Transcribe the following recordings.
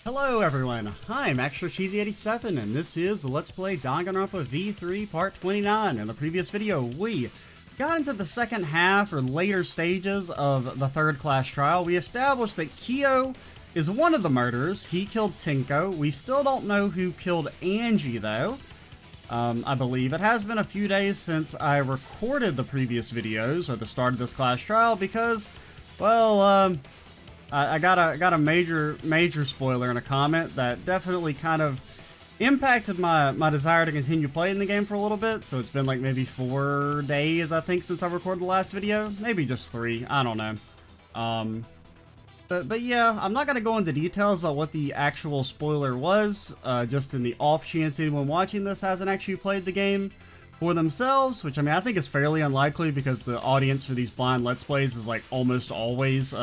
Hello everyone, I'm ExtraCheesy87 and this is Let's Play Danganronpa V3 Part 29. In the previous video, we got into the second half or later stages of the third class trial. We established that Kyo is one of the murderers. He killed Tenko. We still don't know who killed Angie though. I believe it has been a few days since I recorded the previous videos or the start of this class trial because, well, I got a major spoiler in a comment that definitely kind of impacted my desire to continue playing the game for a little bit. So it's been like maybe 4 days, I think, since I recorded the last video. Maybe just 3. I don't know. But yeah, I'm not going to go into details about what the actual spoiler was, just in the off chance anyone watching this hasn't actually played the game for themselves, which I mean, I think is fairly unlikely because the audience for these blind Let's Plays is like almost always,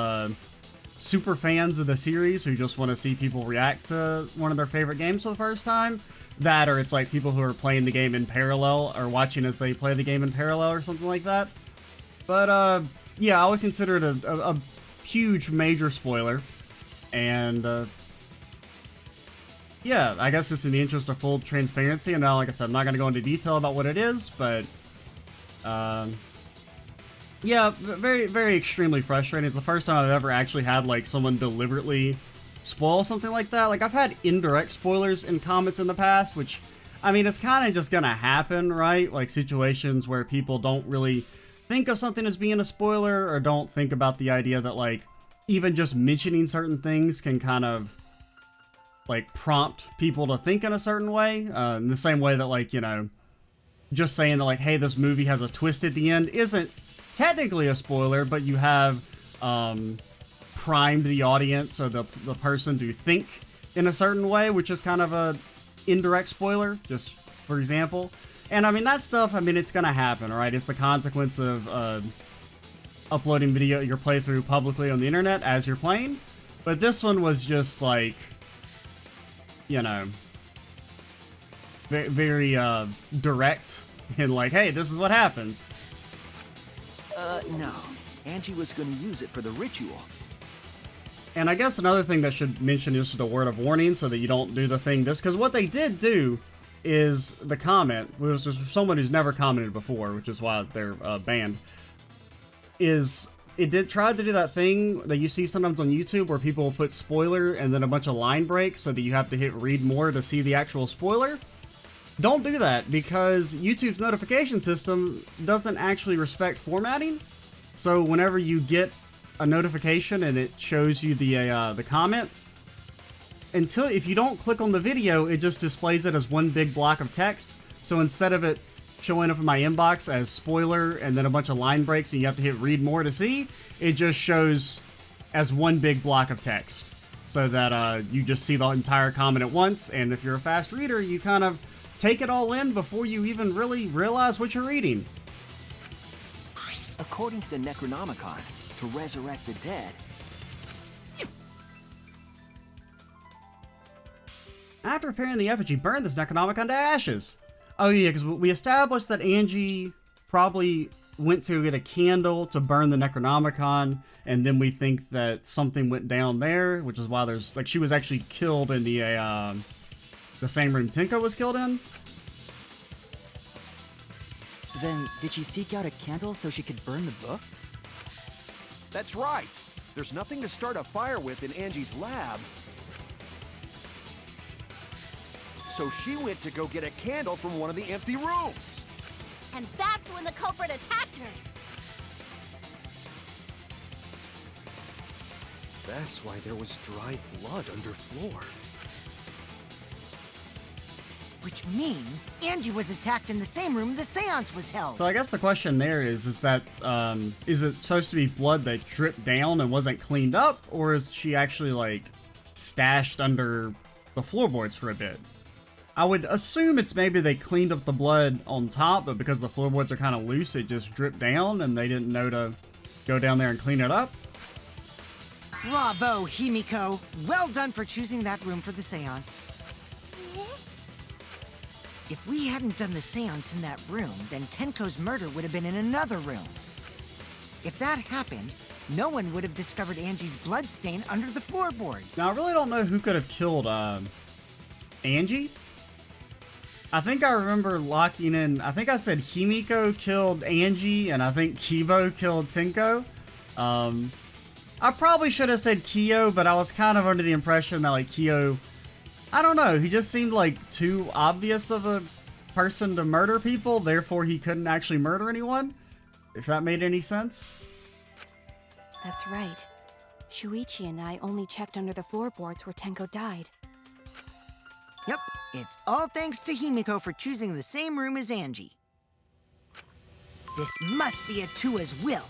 super fans of the series who just want to see people react to one of their favorite games for the first time. That, or it's like people who are playing the game in parallel or watching as they play the game in parallel or something like that. But, yeah, I would consider it a huge major spoiler. And, yeah, I guess just in the interest of full transparency, and now, like I said, I'm not going to go into detail about what it is, but, yeah, very extremely frustrating. It's the first time I've ever actually had, like, someone deliberately spoil something like that. Like, I've had indirect spoilers in comments in the past, which, I mean, it's kind of just gonna happen, right? Like, situations where people don't really think of something as being a spoiler, or don't think about the idea that, like, even just mentioning certain things can kind of, like, prompt people to think in a certain way. In the same way that, like, you know, just saying that, like, hey, this movie has a twist at the end isn't technically a spoiler, but you have primed the audience or the person to think in a certain way, which is kind of a indirect spoiler, just for example. And I mean, that stuff, I mean, it's gonna happen, right? It's the consequence of uploading your playthrough publicly on the internet as you're playing. But this one was just like, you know, very direct and like, hey, this is what happens. No. Angie was going to use it for the ritual. And I guess another thing that should mention is just a word of warning so that you don't do the thing because what they did do is the comment, which was just someone who's never commented before, which is why they're banned, is it tried to do that thing that you see sometimes on YouTube where people will put spoiler and then a bunch of line breaks so that you have to hit read more to see the actual spoiler. Don't do that, because YouTube's notification system doesn't actually respect formatting. So whenever you get a notification and it shows you the comment, if you don't click on the video, it just displays it as one big block of text. So instead of it showing up in my inbox as spoiler and then a bunch of line breaks and you have to hit read more to see, it just shows as one big block of text. So that you just see the entire comment at once, and if you're a fast reader, you kind of take it all in before you even really realize what you're reading. According to the Necronomicon, to resurrect the dead. After preparing the effigy, burn this Necronomicon to ashes. Oh yeah, because we established that Angie probably went to get a candle to burn the Necronomicon, and then we think that something went down there, which is why there's, like, she was actually killed in the same room Tenko was killed in. Then, did she seek out a candle so she could burn the book? That's right. There's nothing to start a fire with in Angie's lab. So she went to go get a candle from one of the empty rooms. And that's when the culprit attacked her. That's why there was dry blood underfloor. Which means Angie was attacked in the same room the seance was held. So I guess the question there is that, is it supposed to be blood that dripped down and wasn't cleaned up? Or is she actually, like, stashed under the floorboards for a bit? I would assume it's maybe they cleaned up the blood on top, but because the floorboards are kind of loose, it just dripped down and they didn't know to go down there and clean it up. Bravo, Himiko. Well done for choosing that room for the seance. If we hadn't done the seance in that room, then Tenko's murder would have been in another room. If that happened, no one would have discovered Angie's bloodstain under the floorboards. Now, I really don't know who could have killed Angie. I think I remember locking in. I think I said Himiko killed Angie, and I think Kibo killed Tenko. I probably should have said Kyo, but I was kind of under the impression that, like, Kyo, I don't know, he just seemed like too obvious of a person to murder people, therefore he couldn't actually murder anyone, if that made any sense. That's right. Shuichi and I only checked under the floorboards where Tenko died. Yep, it's all thanks to Himiko for choosing the same room as Angie. This must be a Tua's will.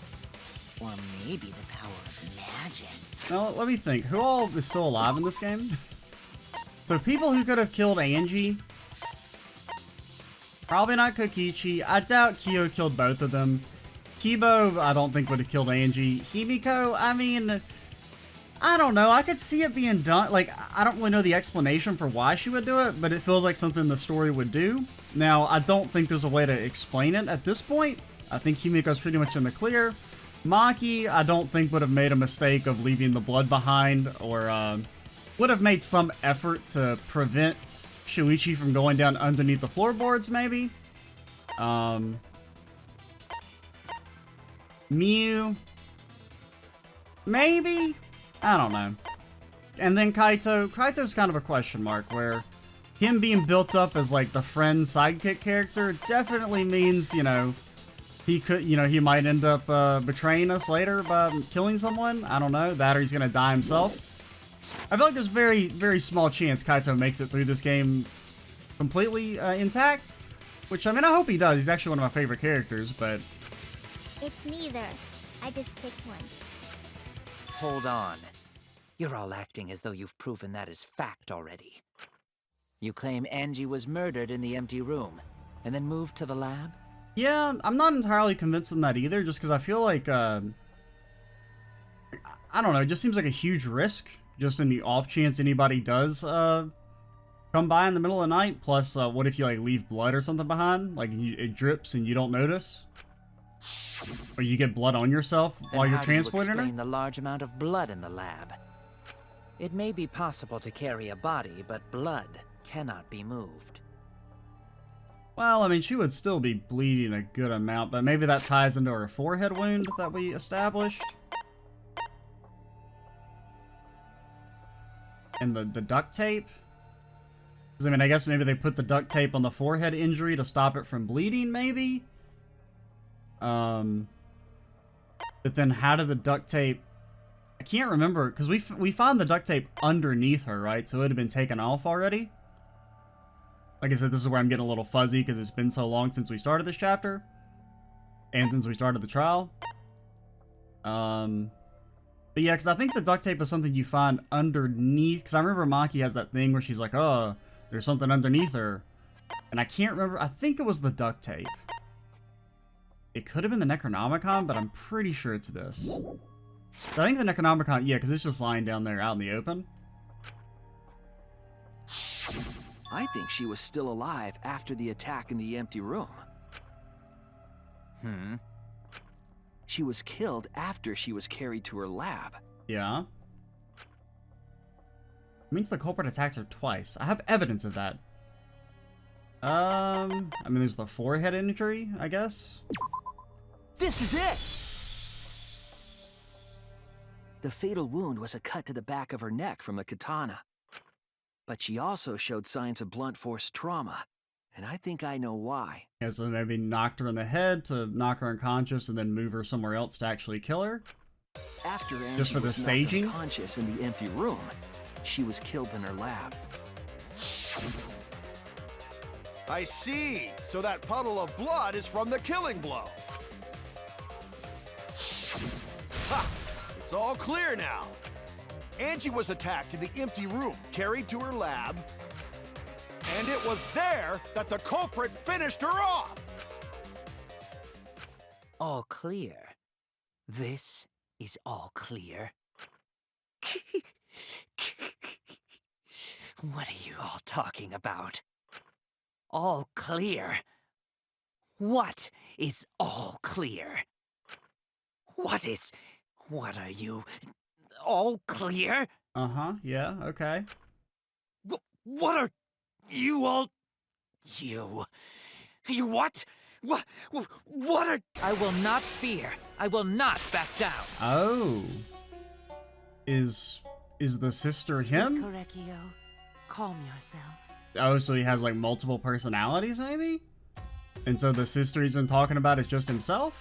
Or maybe the power of magic. Now, let me think. Who all is still alive in this game? So, people who could have killed Angie. Probably not Kokichi. I doubt Kyo killed both of them. Kibo, I don't think would have killed Angie. Himiko, I mean, I don't know. I could see it being done. Like, I don't really know the explanation for why she would do it, but it feels like something the story would do. Now, I don't think there's a way to explain it at this point. I think Himiko's pretty much in the clear. Maki, I don't think would have made a mistake of leaving the blood behind, or would have made some effort to prevent Shuichi from going down underneath the floorboards, maybe. Miu, maybe? I don't know. And then Kaito's kind of a question mark, where him being built up as, like, the friend sidekick character definitely means, you know, he could, you know, he might end up betraying us later by killing someone. I don't know. That or he's gonna die himself. I feel like there's very, very small chance Kaito makes it through this game completely intact. Which, I mean, I hope he does. He's actually one of my favorite characters, but... It's neither. I just picked one. Hold on. You're all acting as though you've proven that as fact already. You claim Angie was murdered in the empty room, and then moved to the lab? Yeah, I'm not entirely convinced on that either, just because I feel like, I don't know, it just seems like a huge risk, just in the off chance anybody does, come by in the middle of the night. Plus, what if you, like, leave blood or something behind? Like, it drips and you don't notice? Or you get blood on yourself while you're transporting her? How do you explain the large amount of blood in the lab? It may be possible to carry a body, but blood cannot be moved. Well, I mean, she would still be bleeding a good amount, but maybe that ties into her forehead wound that we established. And the duct tape. Because, I mean, I guess maybe they put the duct tape on the forehead injury to stop it from bleeding, maybe? But then how did the duct tape... I can't remember, because we found the duct tape underneath her, right? So it had been taken off already. Like I said, this is where I'm getting a little fuzzy, because it's been so long since we started this chapter. And since we started the trial. But yeah, because I think the duct tape is something you find underneath. Because I remember Maki has that thing where she's like, oh, there's something underneath her. And I can't remember. I think it was the duct tape. It could have been the Necronomicon, but I'm pretty sure it's this. I think the Necronomicon, yeah, because it's just lying down there out in the open. I think she was still alive after the attack in the empty room. She was killed after she was carried to her lab. Yeah. It means the culprit attacked her twice. I have evidence of that. I mean, there's the forehead injury, I guess. This is it! The fatal wound was a cut to the back of her neck from the katana. But she also showed signs of blunt force trauma, and I think I know why. Yeah, so maybe knocked her in the head to knock her unconscious and then move her somewhere else to actually kill her? After Angie Just for the was knocked staging? unconscious in the empty room, she was killed in her lab. I see! So that puddle of blood is from the killing blow. Ha! It's all clear now. Angie was attacked in the empty room, carried to her lab, and it was there that the culprit finished her off! All clear. This is all clear. What are you all talking about? All clear? What is all clear? What are you? All clear? Uh-huh, yeah, okay. What are you all? You what? What are? I will not fear. I will not back down. Oh. Is the sister him? Korekio, calm yourself. Oh, so he has like multiple personalities maybe? And so the sister he's been talking about is just himself?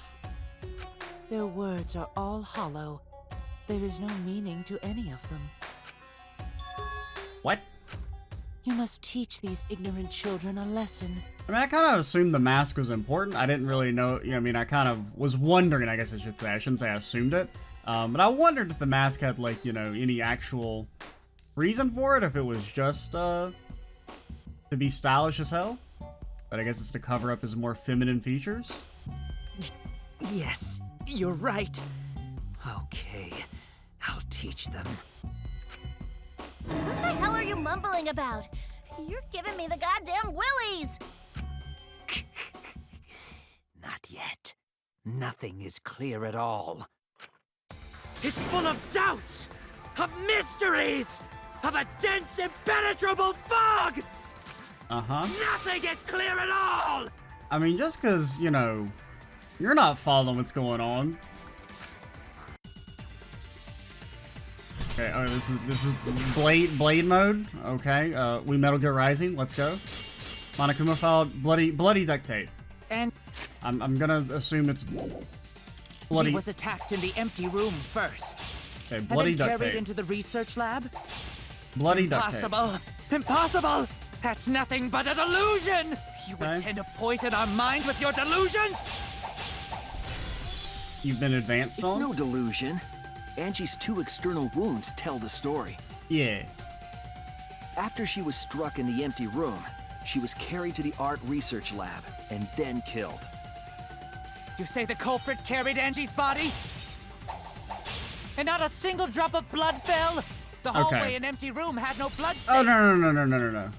Their words are all hollow. There is no meaning to any of them. What? You must teach these ignorant children a lesson. I mean, I kind of assumed the mask was important. I didn't really know, I mean, I kind of was wondering, I guess I should say. I shouldn't say I assumed it. But I wondered if the mask had, like, you know, any actual reason for it, if it was just, to be stylish as hell. But I guess it's to cover up his more feminine features. Yes, you're right. Okay, I'll teach them. What the hell are you mumbling about? You're giving me the goddamn willies! Not yet. Nothing is clear at all. It's full of doubts, of mysteries, of a dense, impenetrable fog! Uh-huh. Nothing is clear at all! I mean, just because, you know, you're not following what's going on. Okay, oh, this is blade mode. Okay, we Metal Gear Rising. Let's go. Monokuma filed bloody duct tape. And I'm gonna assume it's bloody. she was attacked in the empty room first. Okay, bloody and then duct carried tape. into the research lab. Bloody duct tape. Impossible! Impossible! That's nothing but a delusion! You Okay. intend to poison our minds with your delusions? You've been advanced It's on. no delusion. Angie's 2 external wounds tell the story. Yeah. After she was struck in the empty room, she was carried to the art research lab and then killed. You say the culprit carried Angie's body? And not a single drop of blood fell? The hallway and empty room had no blood stains. Oh no.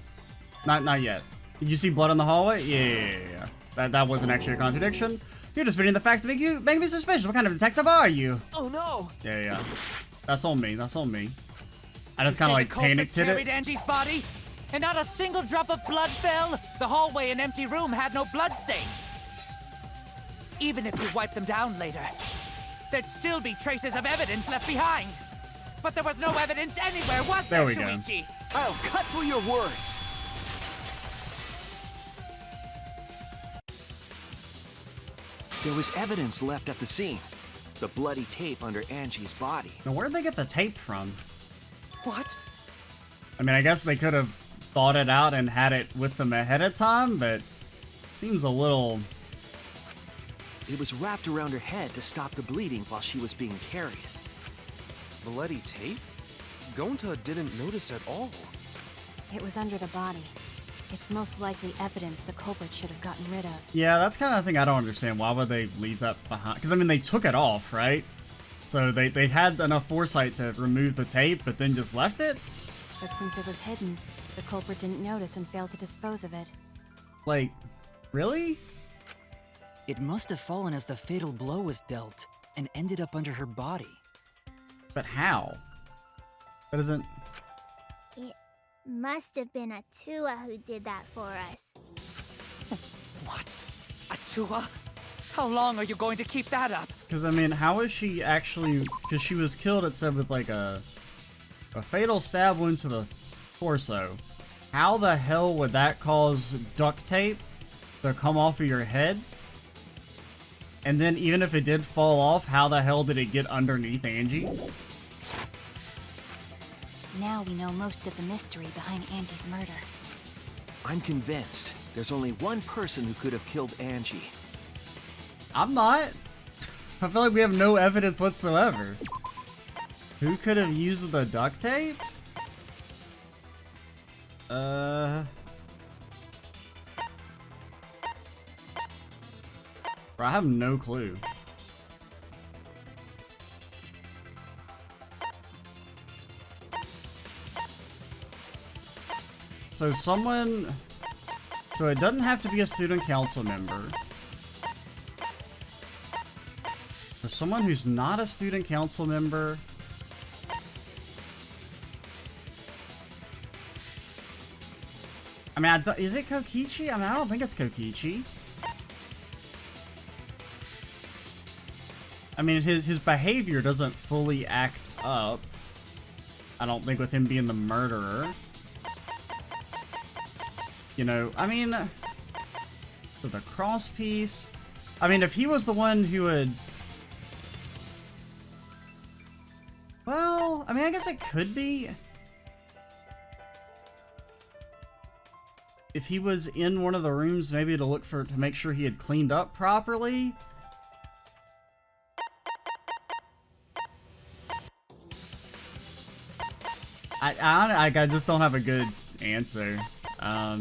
Not yet. Did you see blood in the hallway? Yeah. That wasn't actually a contradiction. You're just spitting the facts to make me suspicious. What kind of detective are you? Oh no! Yeah. That's on me. That's on me. I just You kind of say like the culprit panicked at carried it. Angie's body? And not a single drop of blood fell? The hallway and empty room had no blood stains. Even if you wipe them down later, there'd still be traces of evidence left behind. But there was no evidence anywhere, was There there, we go. Shuichi? I'll cut through your words. There was evidence left at the scene. The bloody tape under Angie's body. Now, where'd they get the tape from? What? I mean, I guess they could have thought it out and had it with them ahead of time, but it seems a little... It was wrapped around her head to stop the bleeding while she was being carried. Bloody tape? Gonta didn't notice at all. It was under the body. It's most likely evidence the culprit should have gotten rid of. Yeah, that's kind of the thing I don't understand. Why would they leave that behind? Because, I mean, they took it off, right? So they had enough foresight to remove the tape, but then just left it? But since it was hidden, the culprit didn't notice and failed to dispose of it. Like, really? It must have fallen as the fatal blow was dealt, and ended up under her body. But how? That isn't... It must have been Atua who did that for us. What? Atua? How long are you going to keep that up? Because, I mean, how is she actually... Because she was killed, it said, with, like, a fatal stab wound to the torso. How the hell would that cause duct tape to come off of your head? And then, even if it did fall off, how the hell did it get underneath Angie? Now we know most of the mystery behind Angie's murder. I'm convinced there's only one person who could have killed Angie. I'm not. I feel like we have no evidence whatsoever. Who could have used the duct tape? Bro, I have no clue. So someone... So it doesn't have to be a student council member. So someone who's not a student council member. I mean, is it Kokichi? I mean, I don't think it's Kokichi. I mean, his behavior doesn't fully act up. I don't think with him being the murderer. You know, I mean, with the cross piece. I mean, if he was the one who would... Well, I mean, I guess it could be. If he was in one of the rooms, maybe to make sure he had cleaned up properly. I just don't have a good answer. I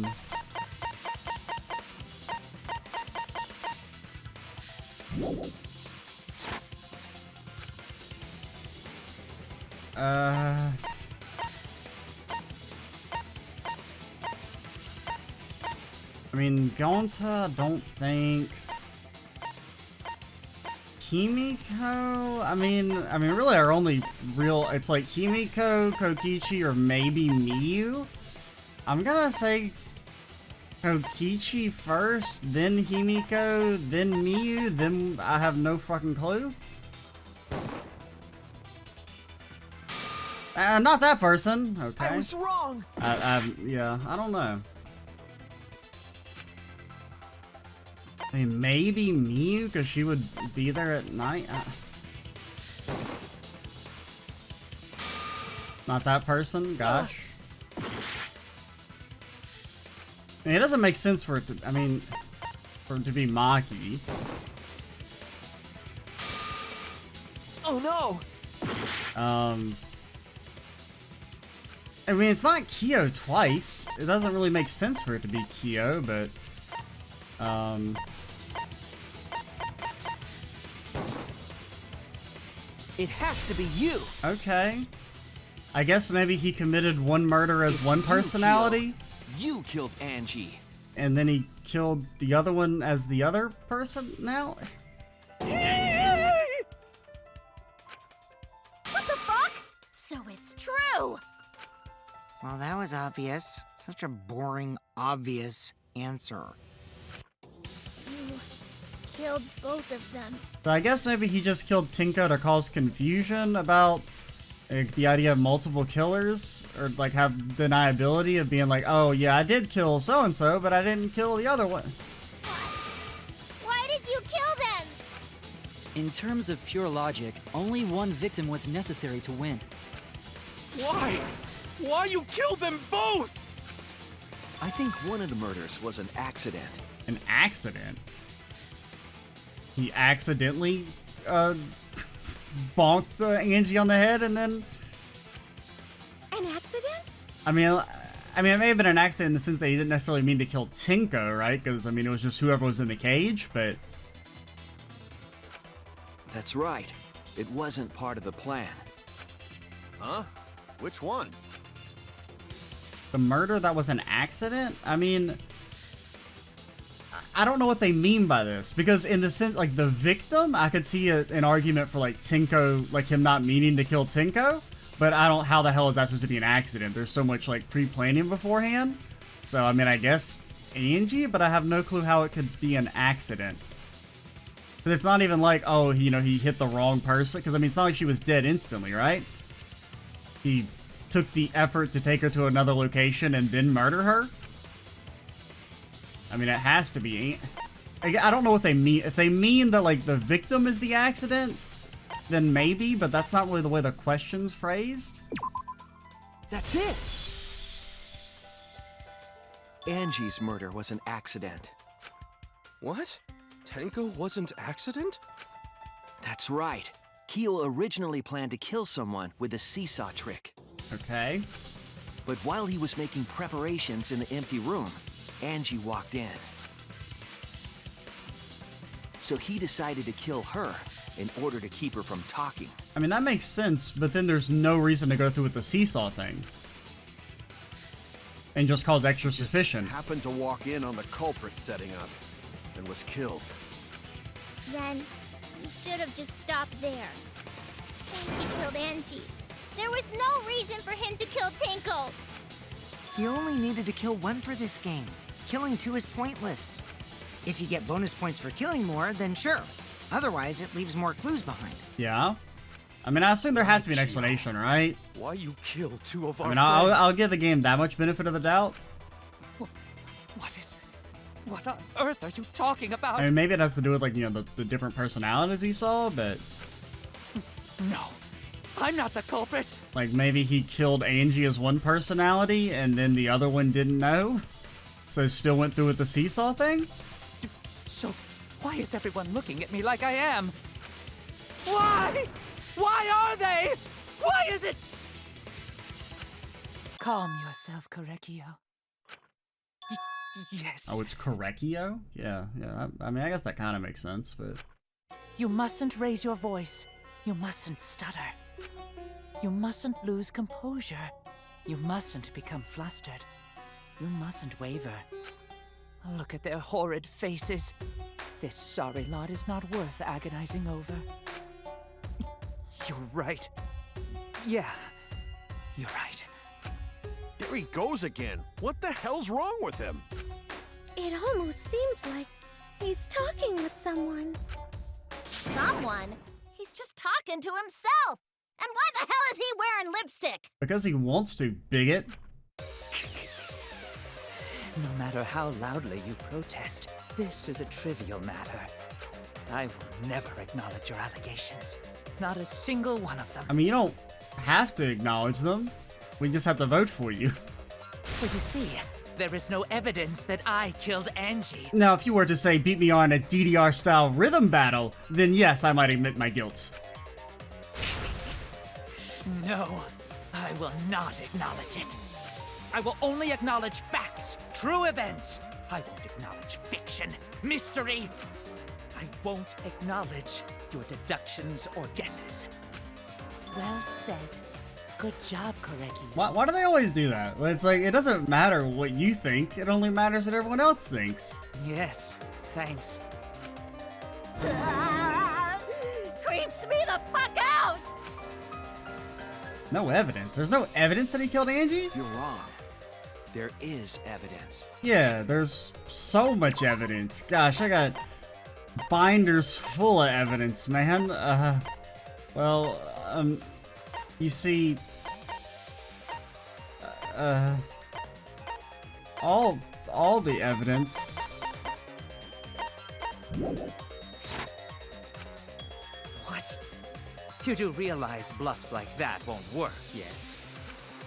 mean, Gonta, don't think. Himiko? I mean, really our only real, it's like Himiko, Kokichi, or maybe Miyu? I'm gonna say Kokichi first, then Himiko, then Miyu, then I have no fucking clue. Not that person. Okay. I was wrong. Yeah, I don't know. I mean, maybe Miyu, because she would be there at night. Not that person? Gosh. I mean, it doesn't make sense for it to, I mean, for it to be Maki. Oh no! I mean, it's not Kyo twice. It doesn't really make sense for it to be Kyo, but... It has to be you! Okay. I guess maybe he committed one murder as one personality? You killed Angie. And then he killed the other one as the other person now? What the fuck? So it's true! Well, that was obvious. Such a boring, obvious answer. You killed both of them. So I guess maybe he just killed Tinko to cause confusion about the idea of multiple killers, or like have deniability of being like, oh yeah, I did kill so-and-so, but I didn't kill the other one. Why did you kill them? In terms of pure logic, only one victim was necessary to win. Why? Why you killed them both? I think one of the murders was an accident. An accident? He accidentally, bonked Angie on the head and then... An accident? I mean, it may have been an accident in the sense that he didn't necessarily mean to kill Tinko, right? Because, I mean, it was just whoever was in the cage, but... That's right. It wasn't part of the plan. Huh? Which one? The murder that was an accident? I mean... I don't know what they mean by this, because in the sense, like, the victim, I could see an argument for, like, Tinko, like, him not meaning to kill Tinko, but I don't, how the hell is that supposed to be an accident? There's so much, like, pre-planning beforehand, so, I mean, I guess Angie, but I have no clue how it could be an accident. Because it's not even like, oh, you know, he hit the wrong person, because, I mean, it's not like she was dead instantly, right? He took the effort to take her to another location and then murder her? I mean, it has to be. I don't know what they mean. If they mean that, like, the victim is the accident, then maybe, but that's not really the way the question's phrased. That's it! Angie's murder was an accident. What? Tenko wasn't accident? That's right. Kyo originally planned to kill someone with the seesaw trick. Okay. But while he was making preparations in the empty room, Angie walked in. So he decided to kill her in order to keep her from talking. I mean, that makes sense, but then there's no reason to go through with the seesaw thing. And just cause extra suspicion. Happened to walk in on the culprit setting up and was killed. Then You should have just stopped there. Once he killed Angie, there was no reason for him to kill Tinko. You only needed to kill one for this game. Killing two is pointless. If you get bonus points for killing more, then sure. Otherwise, it leaves more clues behind. Yeah. I mean, I assume there has to be an explanation, right? Why you kill two of our I mean, friends? I'll give the game that much benefit of the doubt. What on earth are you talking about? I mean, maybe it has to do with, like, you know, the different personalities we saw, but... No, I'm not the culprit. Like, maybe he killed Angie as one personality, and then the other one didn't know? So still went through with the seesaw thing? So, why is everyone looking at me like I am? Why? Why are they? Why is it? Calm yourself, Korekio. Yes. Oh, it's Korekio? Yeah. I mean, I guess that kind of makes sense, but... You mustn't raise your voice. You mustn't stutter. You mustn't lose composure. You mustn't become flustered. You mustn't waver. Look at their horrid faces. This sorry lot is not worth agonizing over. You're right. Yeah, you're right. There he goes again. What the hell's wrong with him? It almost seems like he's talking with someone. Someone? He's just talking to himself. And why the hell is he wearing lipstick? Because he wants to, bigot. No matter how loudly you protest, this is a trivial matter. I will never acknowledge your allegations. Not a single one of them. I mean, you don't have to acknowledge them. We just have to vote for you. For you see, there is no evidence that I killed Angie. Now, if you were to say, beat me on a DDR-style rhythm battle, then yes, I might admit my guilt. No, I will not acknowledge it. I will only acknowledge facts, true events. I won't acknowledge fiction, mystery. I won't acknowledge your deductions or guesses. Well said. Good job, Koreki. Why do they always do that? It's like, it doesn't matter what you think, it only matters what everyone else thinks. Yes, thanks. Creeps me the fuck out! No evidence. There's no evidence that he killed Angie? You're wrong. There is evidence. Yeah, there's so much evidence. Gosh, I got binders full of evidence, man. You see, all the evidence. What? You do realize bluffs like that won't work, yes?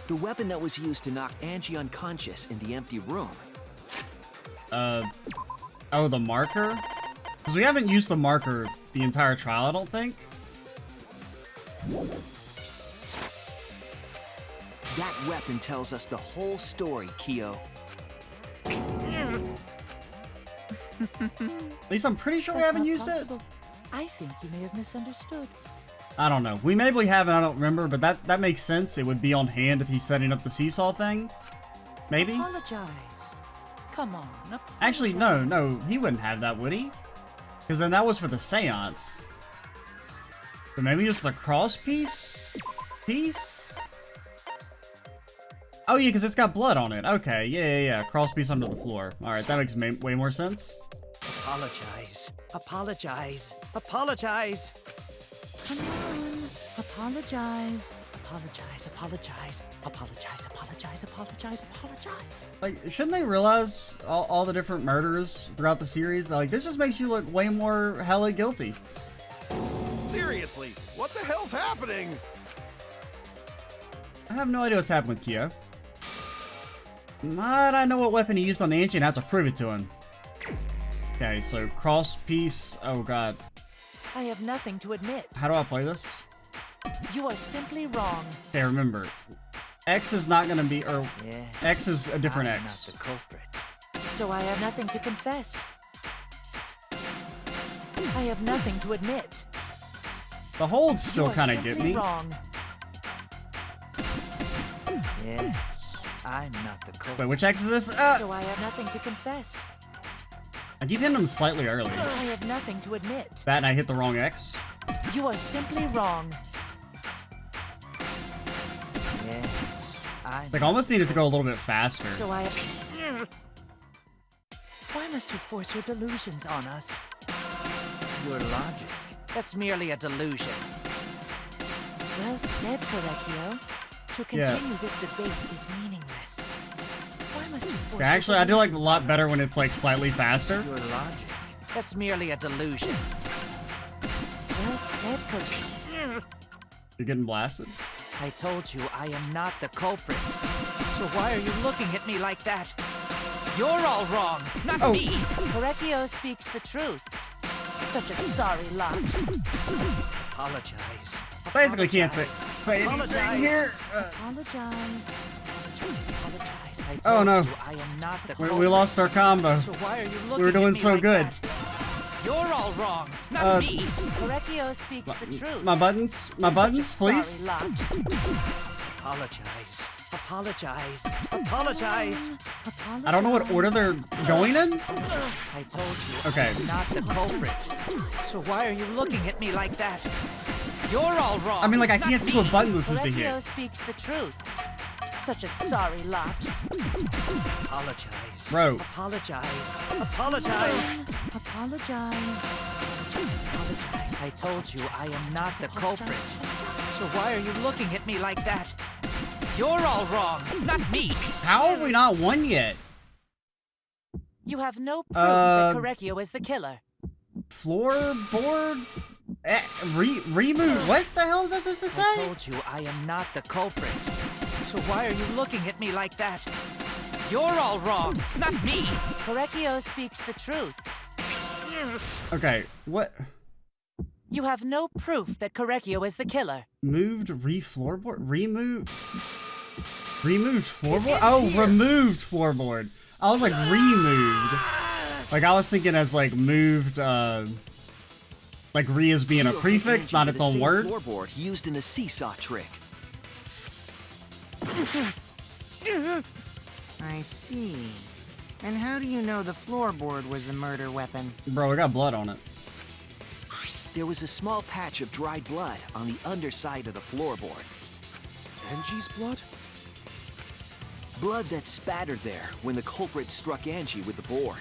The weapon that was used to knock Angie unconscious in the empty room. Oh, the marker? Because we haven't used the marker the entire trial, I don't think. That weapon tells us the whole story, Kyo. At least I'm pretty sure we haven't used it. I think you may have misunderstood. I don't know. We maybe haven't, I don't remember, but that makes sense. It would be on hand if he's setting up the seesaw thing. Maybe? Apologize. Come on, apologize. Actually, no, he wouldn't have that, would he? Because then that was for the seance. But maybe just the cross piece? Oh yeah, because it's got blood on it. Okay, yeah. Cross piece under the floor. Alright, that makes way more sense. Apologize. Apologize. Apologize. Come on. Apologize. Apologize. Apologize. Apologize. Apologize. Apologize. Apologize. Like, shouldn't they realize all the different murders throughout the series? That, like, this just makes you look way more hella guilty. Seriously, what the hell's happening? I have no idea what's happened with Kyo. But I know what weapon he used on Angie and I have to prove it to him. Okay, so cross piece. Oh god. I have nothing to admit. How do I play this? You are simply wrong. Okay, remember, X is not gonna be, or Yeah. X is a different I'm X. not the culprit. So I have nothing to confess. I have nothing to admit. The holds still You are kind of get simply me. wrong. Yes, I'm not the culprit. Wait, which X is this? So I have nothing to confess. I keep hitting him slightly early. I have nothing to admit. That and I hit the wrong X. You are simply wrong. Yes, Like, I almost needed to go a little bit faster. So I have... Why must you force your delusions on us? your logic. That's merely a delusion. Well said, Correcchio. To Yeah. continue this debate is meaningless. Why must you force Yeah, your actually, I do like a delusions lot on better us? when it's like slightly faster. Your logic. That's merely a delusion. Well said, Correcchio. You're getting blasted. I told you I am not the culprit. So why are you looking at me like that? You're all wrong, not me. Correcchio speaks the truth. Such a sorry lot. Apologize. Basically can't say anything here. Apologize. Apologize. I Oh told no. you I am not the culprit. We lost our combo. So why are you looking We were doing at me so like good. that? You're all wrong, not me. Correcchio speaks the truth. My buttons, please. Sorry lot. Apologize. Apologize. Apologize. I don't know what order they're going in. I told you Okay. I'm not the culprit. So why are you looking at me like that? You're all wrong. I mean, like, I not can't see me. what button we're supposed to Correcchio hit. speaks the truth. Such a sorry lot. Apologize. Bro, Apologize. Apologize. Apologize. Apologize. I told you I am not the culprit. So why are you looking at me like that? You're all wrong, not me. how have we not won yet? You have no proof that Uh, Correcchio is the killer. Floorboard? Remove? What the hell is that supposed to I say? told you I am not the culprit. So why are you looking at me like that? You're all wrong, not me. Correcchio speaks the truth. Okay, what? You have no proof that Correcchio is the killer. Moved floorboard? Removed floorboard? Oh, removed floorboard. I was like removed. Like I was thinking as like moved, like re as being a Kyo prefix, Angie not with its the own same word. floorboard used in the seesaw trick. I see. And how do you know the floorboard was the murder weapon? Bro, it got blood on it. There was a small patch of dried blood on the underside of the floorboard. Angie's blood? Blood that spattered there when the culprit struck Angie with the board.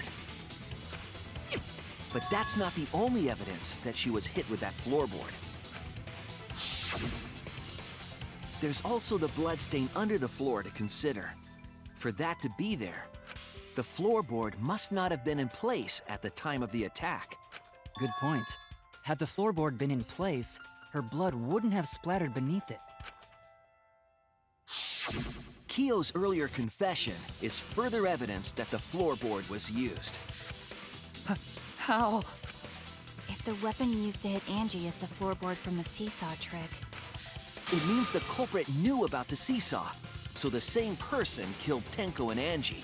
But that's not the only evidence that she was hit with that floorboard. There's also the bloodstain under the floor to consider. For that to be there, the floorboard must not have been in place at the time of the attack. Good point. Had the floorboard been in place, her blood wouldn't have splattered beneath it. Kyo's earlier confession is further evidence that the floorboard was used. How? If the weapon used to hit Angie is the floorboard from the seesaw trick, It means the culprit knew about the seesaw, so the same person killed Tenko and Angie.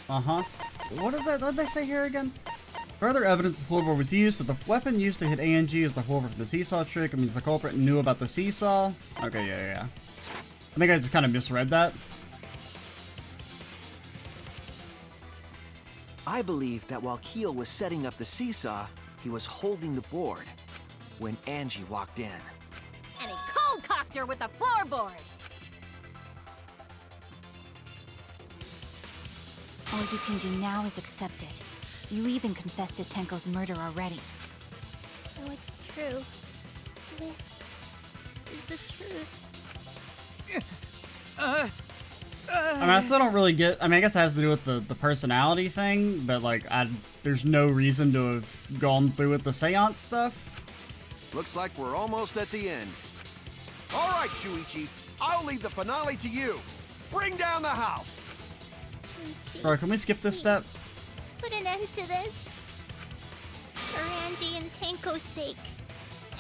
Uh-huh. What did they say here again? Further evidence the floorboard was used, so the weapon used to hit Angie is the floorboard from the seesaw trick. It means the culprit knew about the seesaw. Okay, yeah. I think I just kind of misread that. I believe that while Kyo was setting up the seesaw, he was holding the board when Angie walked in. And he cold-cocked her with the floorboard. all you can do now is accept it. You even confessed to Tenko's murder already. So it's true. This is the truth. I mean, I still don't really get. I mean, I guess it has to do with the personality thing, but like, there's no reason to have gone through with the seance stuff. Looks like we're almost at the end. All right, Shuichi, I'll leave the finale to you. Bring down the house. Shuichi, Bro, can we skip this step? put an end to this. For Angie and Tenko's sake.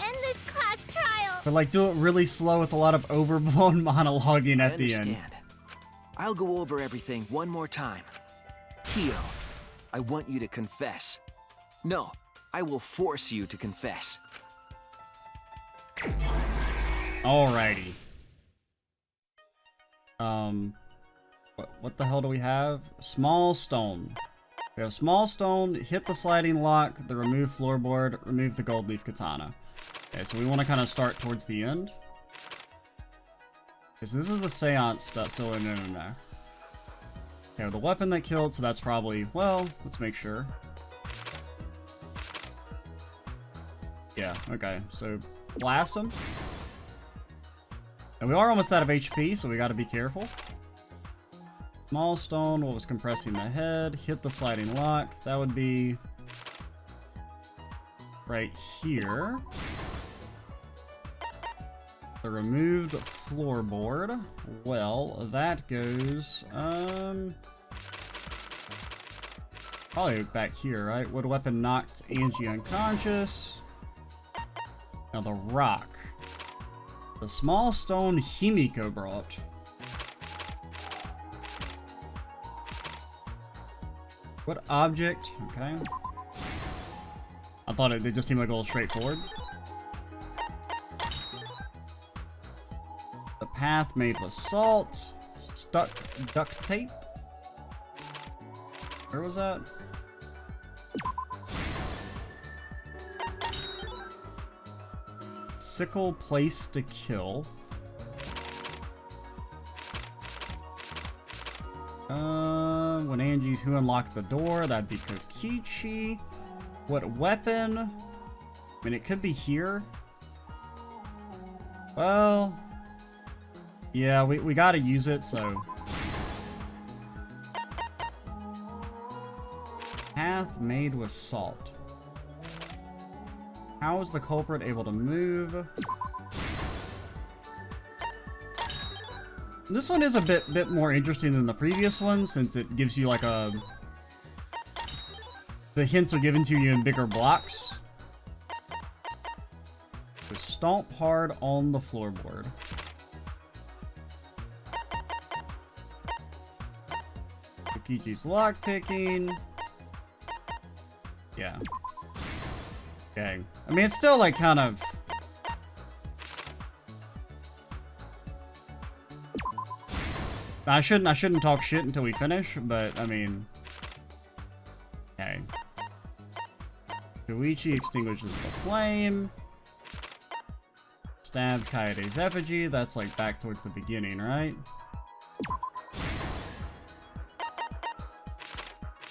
End this class trial. But like, do it really slow with a lot of overblown monologuing I at the understand. end. I'll go over everything one more time. Kyo, I want you to confess. No, I will force you to confess. Alrighty. What the hell do we have? Small stone. We have small stone, hit the sliding lock, the remove floorboard, remove the gold leaf katana. Okay, so we want to kind of start towards the end. Okay, so this is the seance stuff, so no. Okay, the weapon that killed, so that's probably, well, let's make sure. Yeah, okay, so blast him. And we are almost out of HP, so we gotta be careful. Small stone, what was compressing the head, hit the sliding lock, that would be right here. The removed floorboard, well, that goes, probably back here, right? What weapon knocked Angie unconscious? Now the rock. The small stone Himiko brought. What object? Okay. I thought they just seemed like a little straightforward. The path made with salt. Stuck duct tape. Where was that? Sickle place to kill. When Angie's who unlocked the door, that'd be Kokichi. What weapon? I mean, it could be here. Well, yeah, we gotta use it, so. Path made with salt. How is the culprit able to move? This one is a bit more interesting than the previous one, since it gives you like a... The hints are given to you in bigger blocks. So stomp hard on the floorboard. Kokichi's lockpicking. Yeah. Okay. I mean, it's still like kind of... I shouldn't talk shit until we finish, but I mean... Okay. Shuichi extinguishes the flame. Stabbed Kaede's effigy, that's like back towards the beginning, right?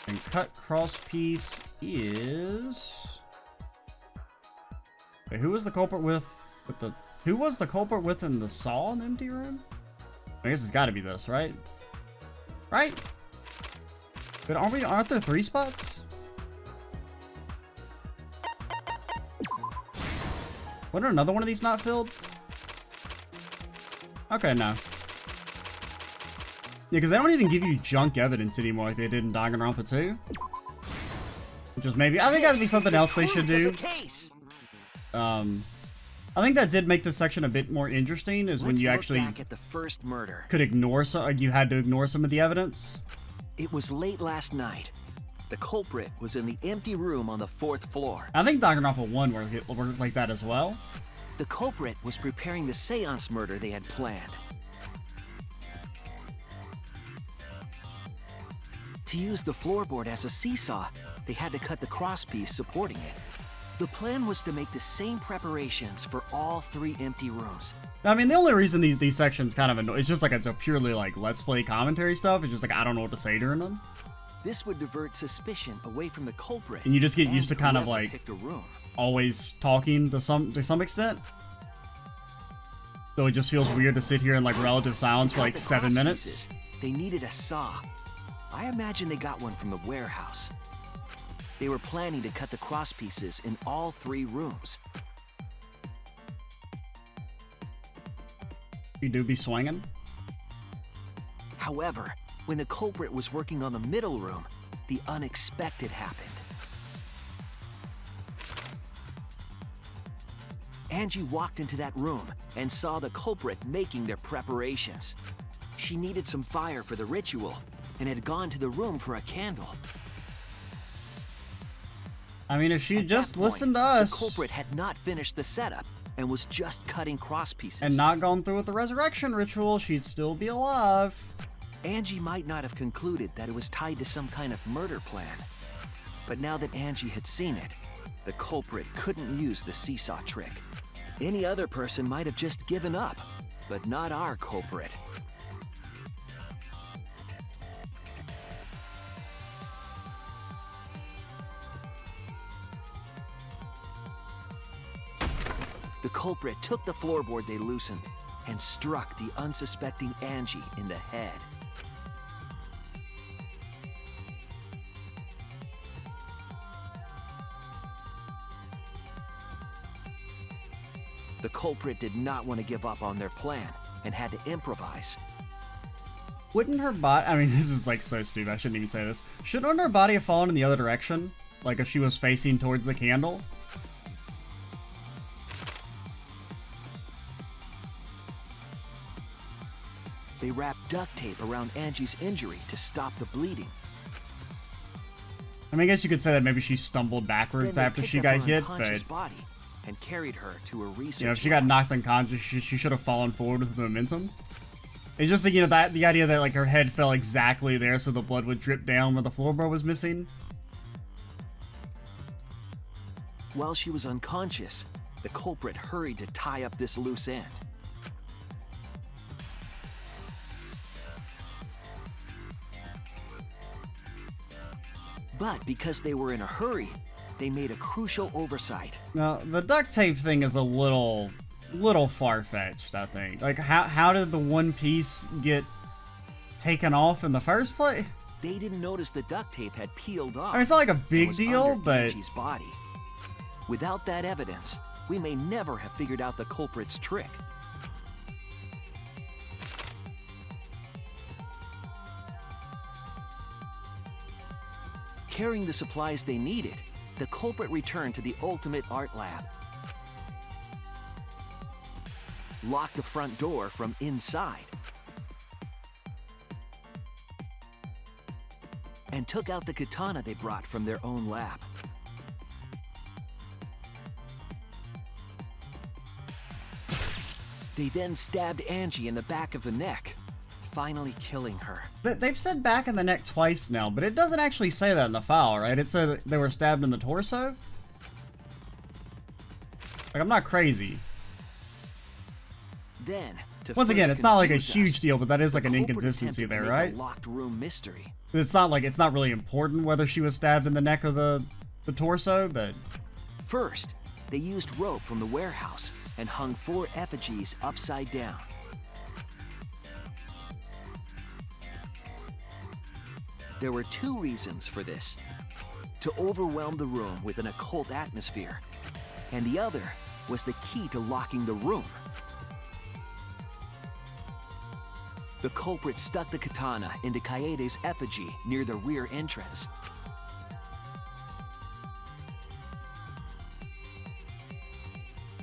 And cut crosspiece is... Wait, who was the culprit with the... Who was the culprit with in the saw in the empty room? I guess it's gotta be this, right? Right? But aren't there 3 spots? Wasn't another one of these not filled? Okay, no. Yeah, because they don't even give you junk evidence anymore like they did in Danganronpa 2. Which is maybe... I think that'd be something else they should do. I think that did make this section a bit more interesting, is when you actually back at the first murder. Could ignore some... You had to ignore some of the evidence. It was late last night. The culprit was in the empty room on the 4th floor. I think Danganronpa 1 worked like that as well. The culprit was preparing the seance murder they had planned. To use the floorboard as a seesaw, they had to cut the crosspiece supporting it. The plan was to make the same preparations for all 3 empty rooms. I mean, the only reason these sections kind of annoy... It's just like it's a purely like Let's Play commentary stuff. It's just like I don't know what to say during them. This would divert suspicion away from the culprit. And you just get used to kind of like always talking to some extent. So it just feels weird to sit here in like relative silence for like 7 minutes. They needed a saw. I imagine they got one from the warehouse. They were planning to cut the crosspieces in all 3 rooms. You do be swinging. However, when the culprit was working on the middle room, the unexpected happened. Angie walked into that room and saw the culprit making their preparations. She needed some fire for the ritual and had gone to the room for a candle. I mean, if she just listened to us... The culprit had not finished the setup, and was just cutting cross pieces. And not gone through with the resurrection ritual, she'd still be alive. Angie might not have concluded that it was tied to some kind of murder plan. But now that Angie had seen it, the culprit couldn't use the seesaw trick. Any other person might have just given up, but not our culprit. The culprit took the floorboard they loosened and struck the unsuspecting Angie in the head. The culprit did not want to give up on their plan and had to improvise. Wouldn't her body... I mean, this is like so stupid, I shouldn't even say this. Shouldn't her body have fallen in the other direction? Like if she was facing towards the candle? They wrapped duct tape around Angie's injury to stop the bleeding. I mean, I guess you could say that maybe she stumbled backwards after she got hit, but... body and carried her to a research You know, if she got knocked unconscious, she should have fallen forward with the momentum. It's just, you know, that the idea that, like, her head fell exactly there so the blood would drip down where the floorboard was missing. While she was unconscious, the culprit hurried to tie up this loose end. But because they were in a hurry, they made a crucial oversight. Now, the duct tape thing is a little far-fetched, I think. Like, how did the one piece get taken off in the first place? They didn't notice the duct tape had peeled off. I mean, it's not like a big deal, but... Angie's body. Without that evidence, we may never have figured out the culprit's trick. Carrying the supplies they needed, the culprit returned to the ultimate art lab. Locked the front door from inside. And took out the katana they brought from their own lab. They then stabbed Angie in the back of the neck, finally killing her. They've said back in the neck twice now, but it doesn't actually say that in the file, right? It said they were stabbed in the torso? Like, I'm not crazy. Then, once again, it's not like a huge us, deal, but that is like an culprit inconsistency attempted there, to make right? a locked room mystery. It's not like, it's not really important whether she was stabbed in the neck or the torso, but... First, they used rope from the warehouse and hung 4 effigies upside down. There were 2 reasons for this: to overwhelm the room with an occult atmosphere, and the other was the key to locking the room. The culprit stuck the katana into Kaede's effigy near the rear entrance.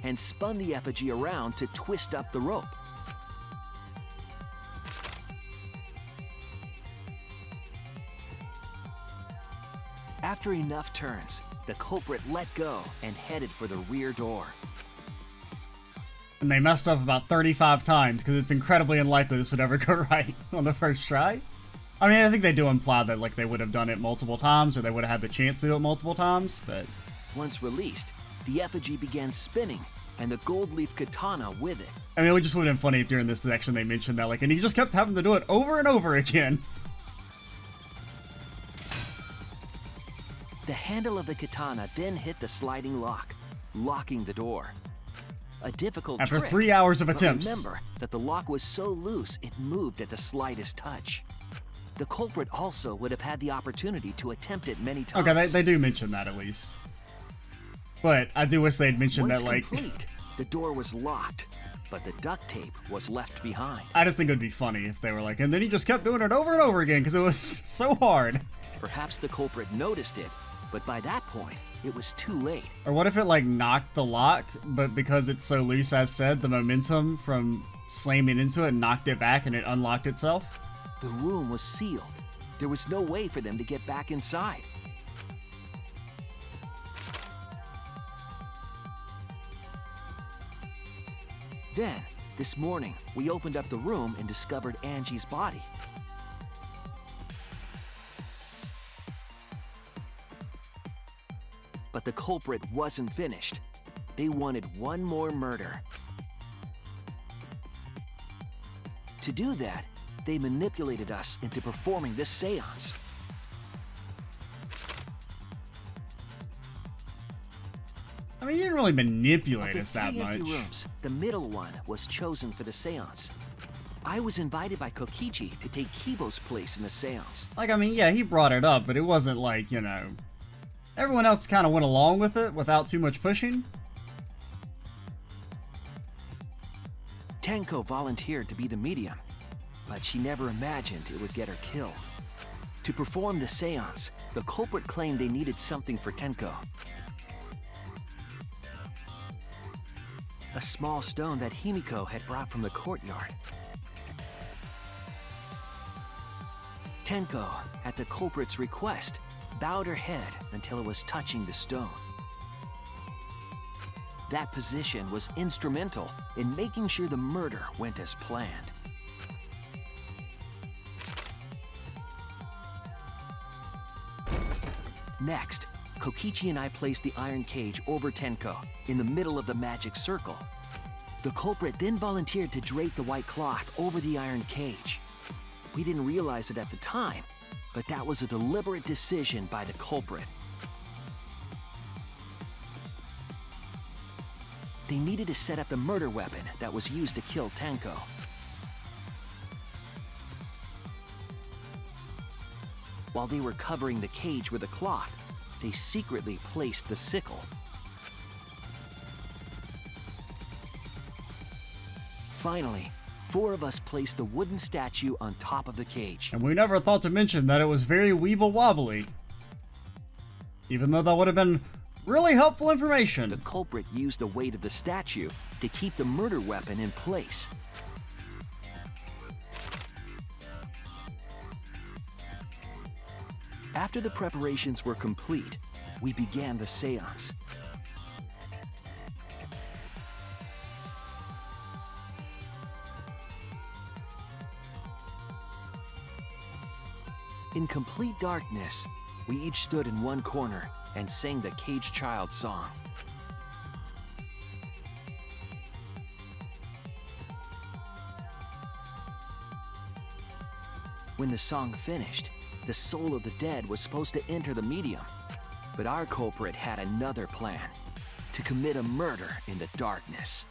And spun the effigy around to twist up the rope. After enough turns, the culprit let go and headed for the rear door. And they messed up about 35 times, because it's incredibly unlikely this would ever go right on the first try. I mean, I think they do imply that, like, they would have done it multiple times, or they would have had the chance to do it multiple times, but... Once released, the effigy began spinning, and the gold leaf katana with it. I mean, it just would have been funny if during this section they mentioned that, like, and he just kept having to do it over and over again. The handle of the katana then hit the sliding lock, locking the door. A difficult After trick, 3 hours of but attempts. Remember that the lock was so loose it moved at the slightest touch. The culprit also would have had the opportunity to attempt it many times. Okay, they do mention that at least. But I do wish they'd mentioned Once that, like... complete, the door was locked, but the duct tape was left behind. I just think it would be funny if they were like, and then he just kept doing it over and over again because it was so hard. Perhaps the culprit noticed it, but by that point, it was too late. Or what if it, like, knocked the lock, but because it's so loose, as said, the momentum from slamming into it knocked it back and it unlocked itself? The room was sealed. There was no way for them to get back inside. Then, this morning, we opened up the room and discovered Angie's body. But the culprit wasn't finished. They wanted one more murder. To do that, they manipulated us into performing this seance. I mean, you didn't really manipulate Of us the that three much. empty rooms, the middle one was chosen for the seance. I was invited by Kokichi to take Kibo's place in the seance. Like, I mean, yeah, he brought it up, but it wasn't like, you know... Everyone else kind of went along with it without too much pushing. Tenko volunteered to be the medium, but she never imagined it would get her killed. To perform the seance, the culprit claimed they needed something for Tenko. A small stone that Himiko had brought from the courtyard. Tenko, at the culprit's request, bowed her head until it was touching the stone. That position was instrumental in making sure the murder went as planned. Next, Kokichi and I placed the iron cage over Tenko in the middle of the magic circle. The culprit then volunteered to drape the white cloth over the iron cage. We didn't realize it at the time, but that was a deliberate decision by the culprit. They needed to set up the murder weapon that was used to kill Tenko. While they were covering the cage with a cloth, they secretly placed the sickle. Finally, 4 of us placed the wooden statue on top of the cage. And we never thought to mention that it was very weeble wobbly. Even though that would have been really helpful information. The culprit used the weight of the statue to keep the murder weapon in place. After the preparations were complete, we began the seance. In complete darkness, we each stood in one corner and sang the Caged Child song. When the song finished, the soul of the dead was supposed to enter the medium, but our culprit had another plan: to commit a murder in the darkness.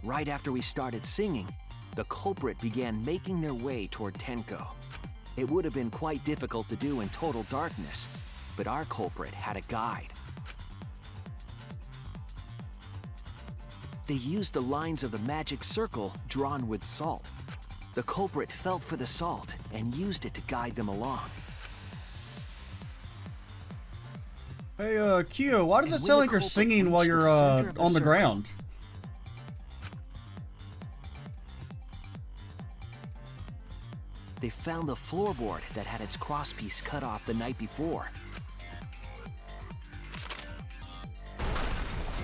Right after we started singing, the culprit began making their way toward Tenko. It would have been quite difficult to do in total darkness, but our culprit had a guide. They used the lines of the magic circle drawn with salt. The culprit felt for the salt and used it to guide them along. Hey, Kyo, why does And it when sound the like you're culprit singing while reached the you're, center of the on the circle, ground? They found the floorboard that had its crosspiece cut off the night before.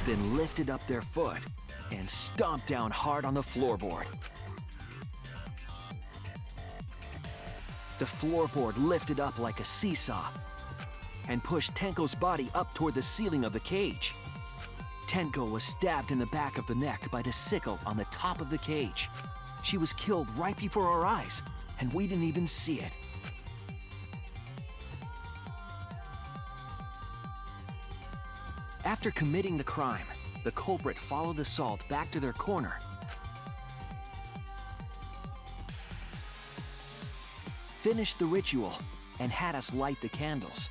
Then lifted up their foot and stomped down hard on the floorboard. The floorboard lifted up like a seesaw and pushed Tenko's body up toward the ceiling of the cage. Tenko was stabbed in the back of the neck by the sickle on the top of the cage. She was killed right before our eyes, and we didn't even see it. After committing the crime, the culprit followed the salt back to their corner. Finished the ritual and had us light the candles.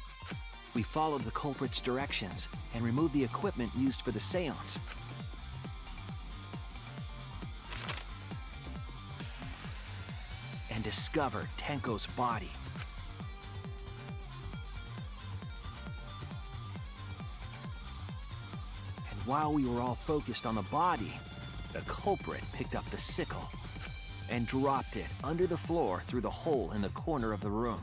We followed the culprit's directions and removed the equipment used for the seance. And discovered Tenko's body. And while we were all focused on the body, the culprit picked up the sickle and dropped it under the floor through the hole in the corner of the room.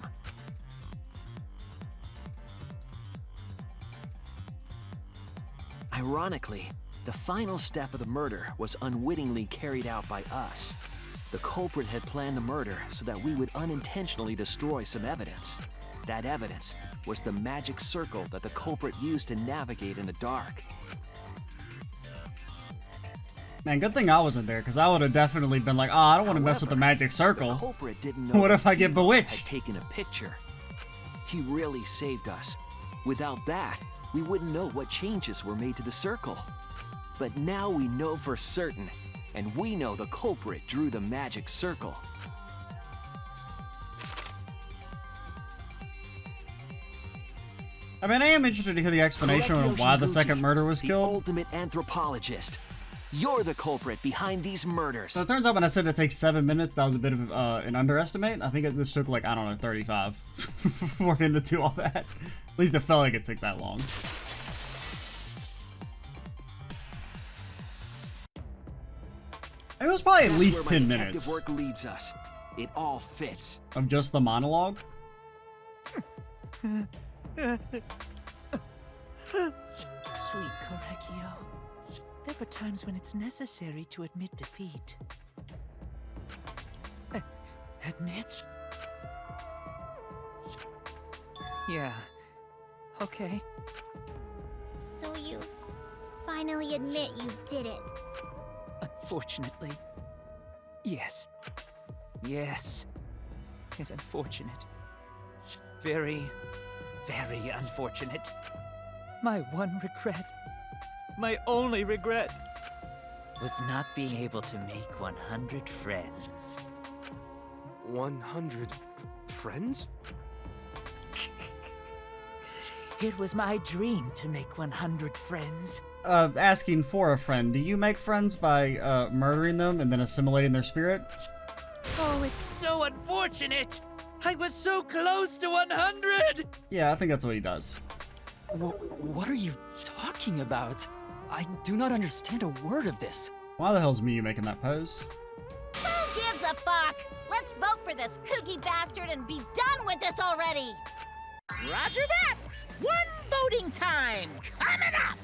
Ironically, the final step of the murder was unwittingly carried out by us. The culprit had planned the murder so that we would unintentionally destroy some evidence. That evidence was the magic circle that the culprit used to navigate in the dark. Man, good thing I wasn't there, because I would have definitely been like, oh, I don't want to mess with the magic circle. The culprit didn't know What if I get Hugo bewitched? had taken a picture. He really saved us. Without that, we wouldn't know what changes were made to the circle. But now we know for certain, and we know the culprit drew the magic circle. I mean, I am interested to hear the explanation of why the second murder was the killed. ultimate anthropologist. You're the culprit behind these murders. So it turns out when I said it takes 7 minutes, that was a bit of an underestimate. I think this took like, I don't know, 35 for him to do all that. At least it felt like it took that long. It was probably at That's least where 10 my detective minutes work leads us. It all fits. of just the monologue. Sweet Correcchio. There were times when it's necessary to admit defeat. Admit? Yeah. Okay. So you finally admit you did it. Unfortunately. Yes. Yes. It's unfortunate. Very, very unfortunate. My one regret, my only regret, was not being able to make 100 friends. 100 friends? It was my dream to make 100 friends. Asking for a friend. Do you make friends by murdering them and then assimilating their spirit? Oh, it's so unfortunate! I was so close to 100! Yeah, I think that's what he does. What are you talking about? I do not understand a word of this. Why the hell's Miyu making that pose? Who gives a fuck? Let's vote for this kooky bastard and be done with this already! Roger that! One voting time coming up!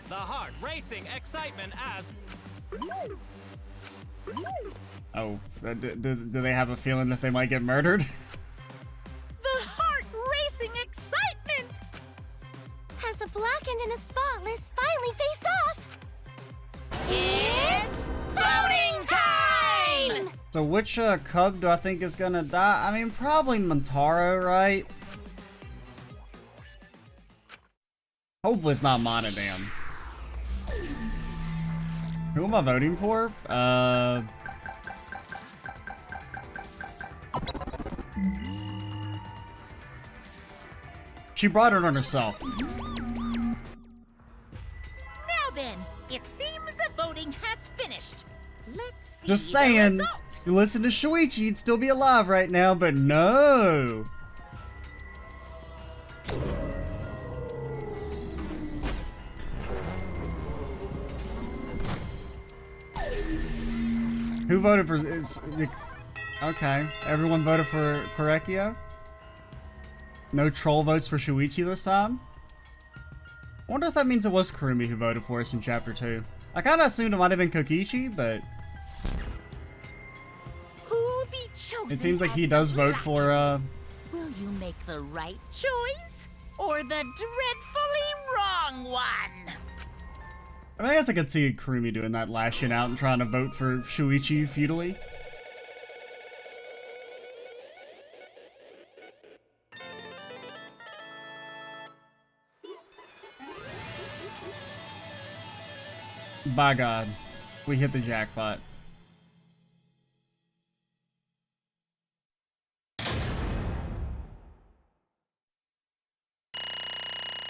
The heart racing excitement as... Oh, do they have a feeling that they might get murdered? The heart racing excitement! As the blackened and the spotless finally face off. It's voting time! So which cub do I think is gonna die? I mean, probably Montaro, right? Hopefully it's not Monodam. Who am I voting for? She brought it on herself. Now then, it seems the voting has finished. Let's see Just the saying, result. you listen to Shuichi, you'd still be alive right now, but no. Who voted for okay, everyone voted for Correcchio? No troll votes for Shuichi this time? I wonder if that means it was Kurumi who voted for us in Chapter 2. I kinda assumed it might have been Kokichi, but Who'll be chosen it seems like as he the does vote for, Will you make the right choice or the dreadfully wrong one? I mean, I guess I could see Kurumi doing that, lashing out and trying to vote for Shuichi futilely. By God, we hit the jackpot.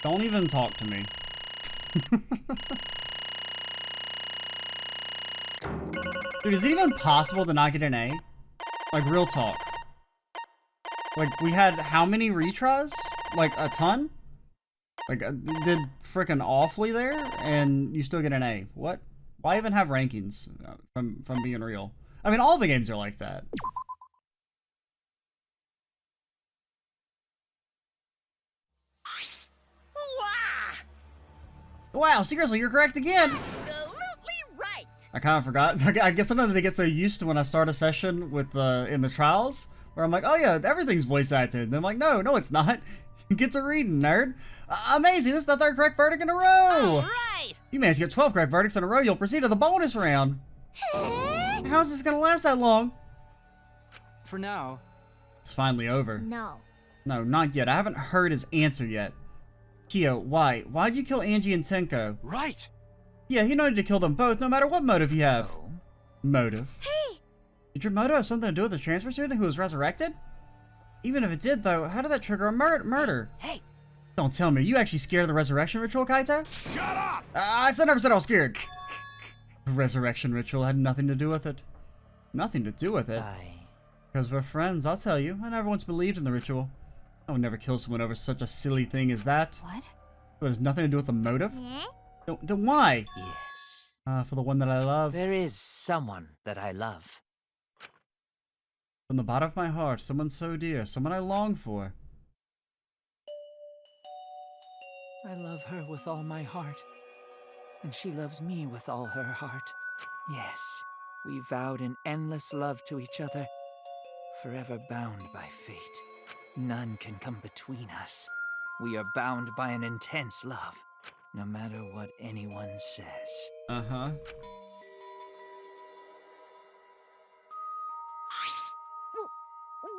Don't even talk to me. Dude, is it even possible to not get an A? Like, real talk. Like, we had how many retries? Like, a ton? Like, did frickin' awfully there, and you still get an A. What? Why even have rankings, from being real? I mean, all the games are like that. Wow, seriously, you're correct again! Absolutely right! I kind of forgot. I guess sometimes I get so used to when I start a session with in the trials, where I'm like, oh yeah, everything's voice acted. And I'm like, no, it's not. Get to reading, nerd. Amazing, this is the 3rd correct verdict in a row! Alright! You managed to get 12 correct verdicts in a row, you'll proceed to the bonus round. How's this gonna last that long? For now. It's finally over. No. No, not yet. I haven't heard his answer yet. Kyo, why? Why'd you kill Angie and Tenko? Right! Yeah, he wanted to kill them both, no matter what motive you have. Oh. Motive? Hey! Did your motive have something to do with the transfer student who was resurrected? Even if it did, though, how did that trigger a murder? Hey! Don't tell me, are you actually scared of the resurrection ritual, Kaito? Shut up! I never said I was scared. The resurrection ritual had nothing to do with it. Nothing to do with it? Because we're friends, I'll tell you. I never once believed in the ritual. I would never kill someone over such a silly thing as that. What? So it has nothing to do with the motive? Eh? Then why? Yes. For the one that I love. There is someone that I love. From the bottom of my heart, someone so dear, someone I long for. I love her with all my heart, and she loves me with all her heart. Yes, we vowed an endless love to each other, forever bound by fate. None can come between us. We are bound by an intense love, no matter what anyone says. Uh-huh.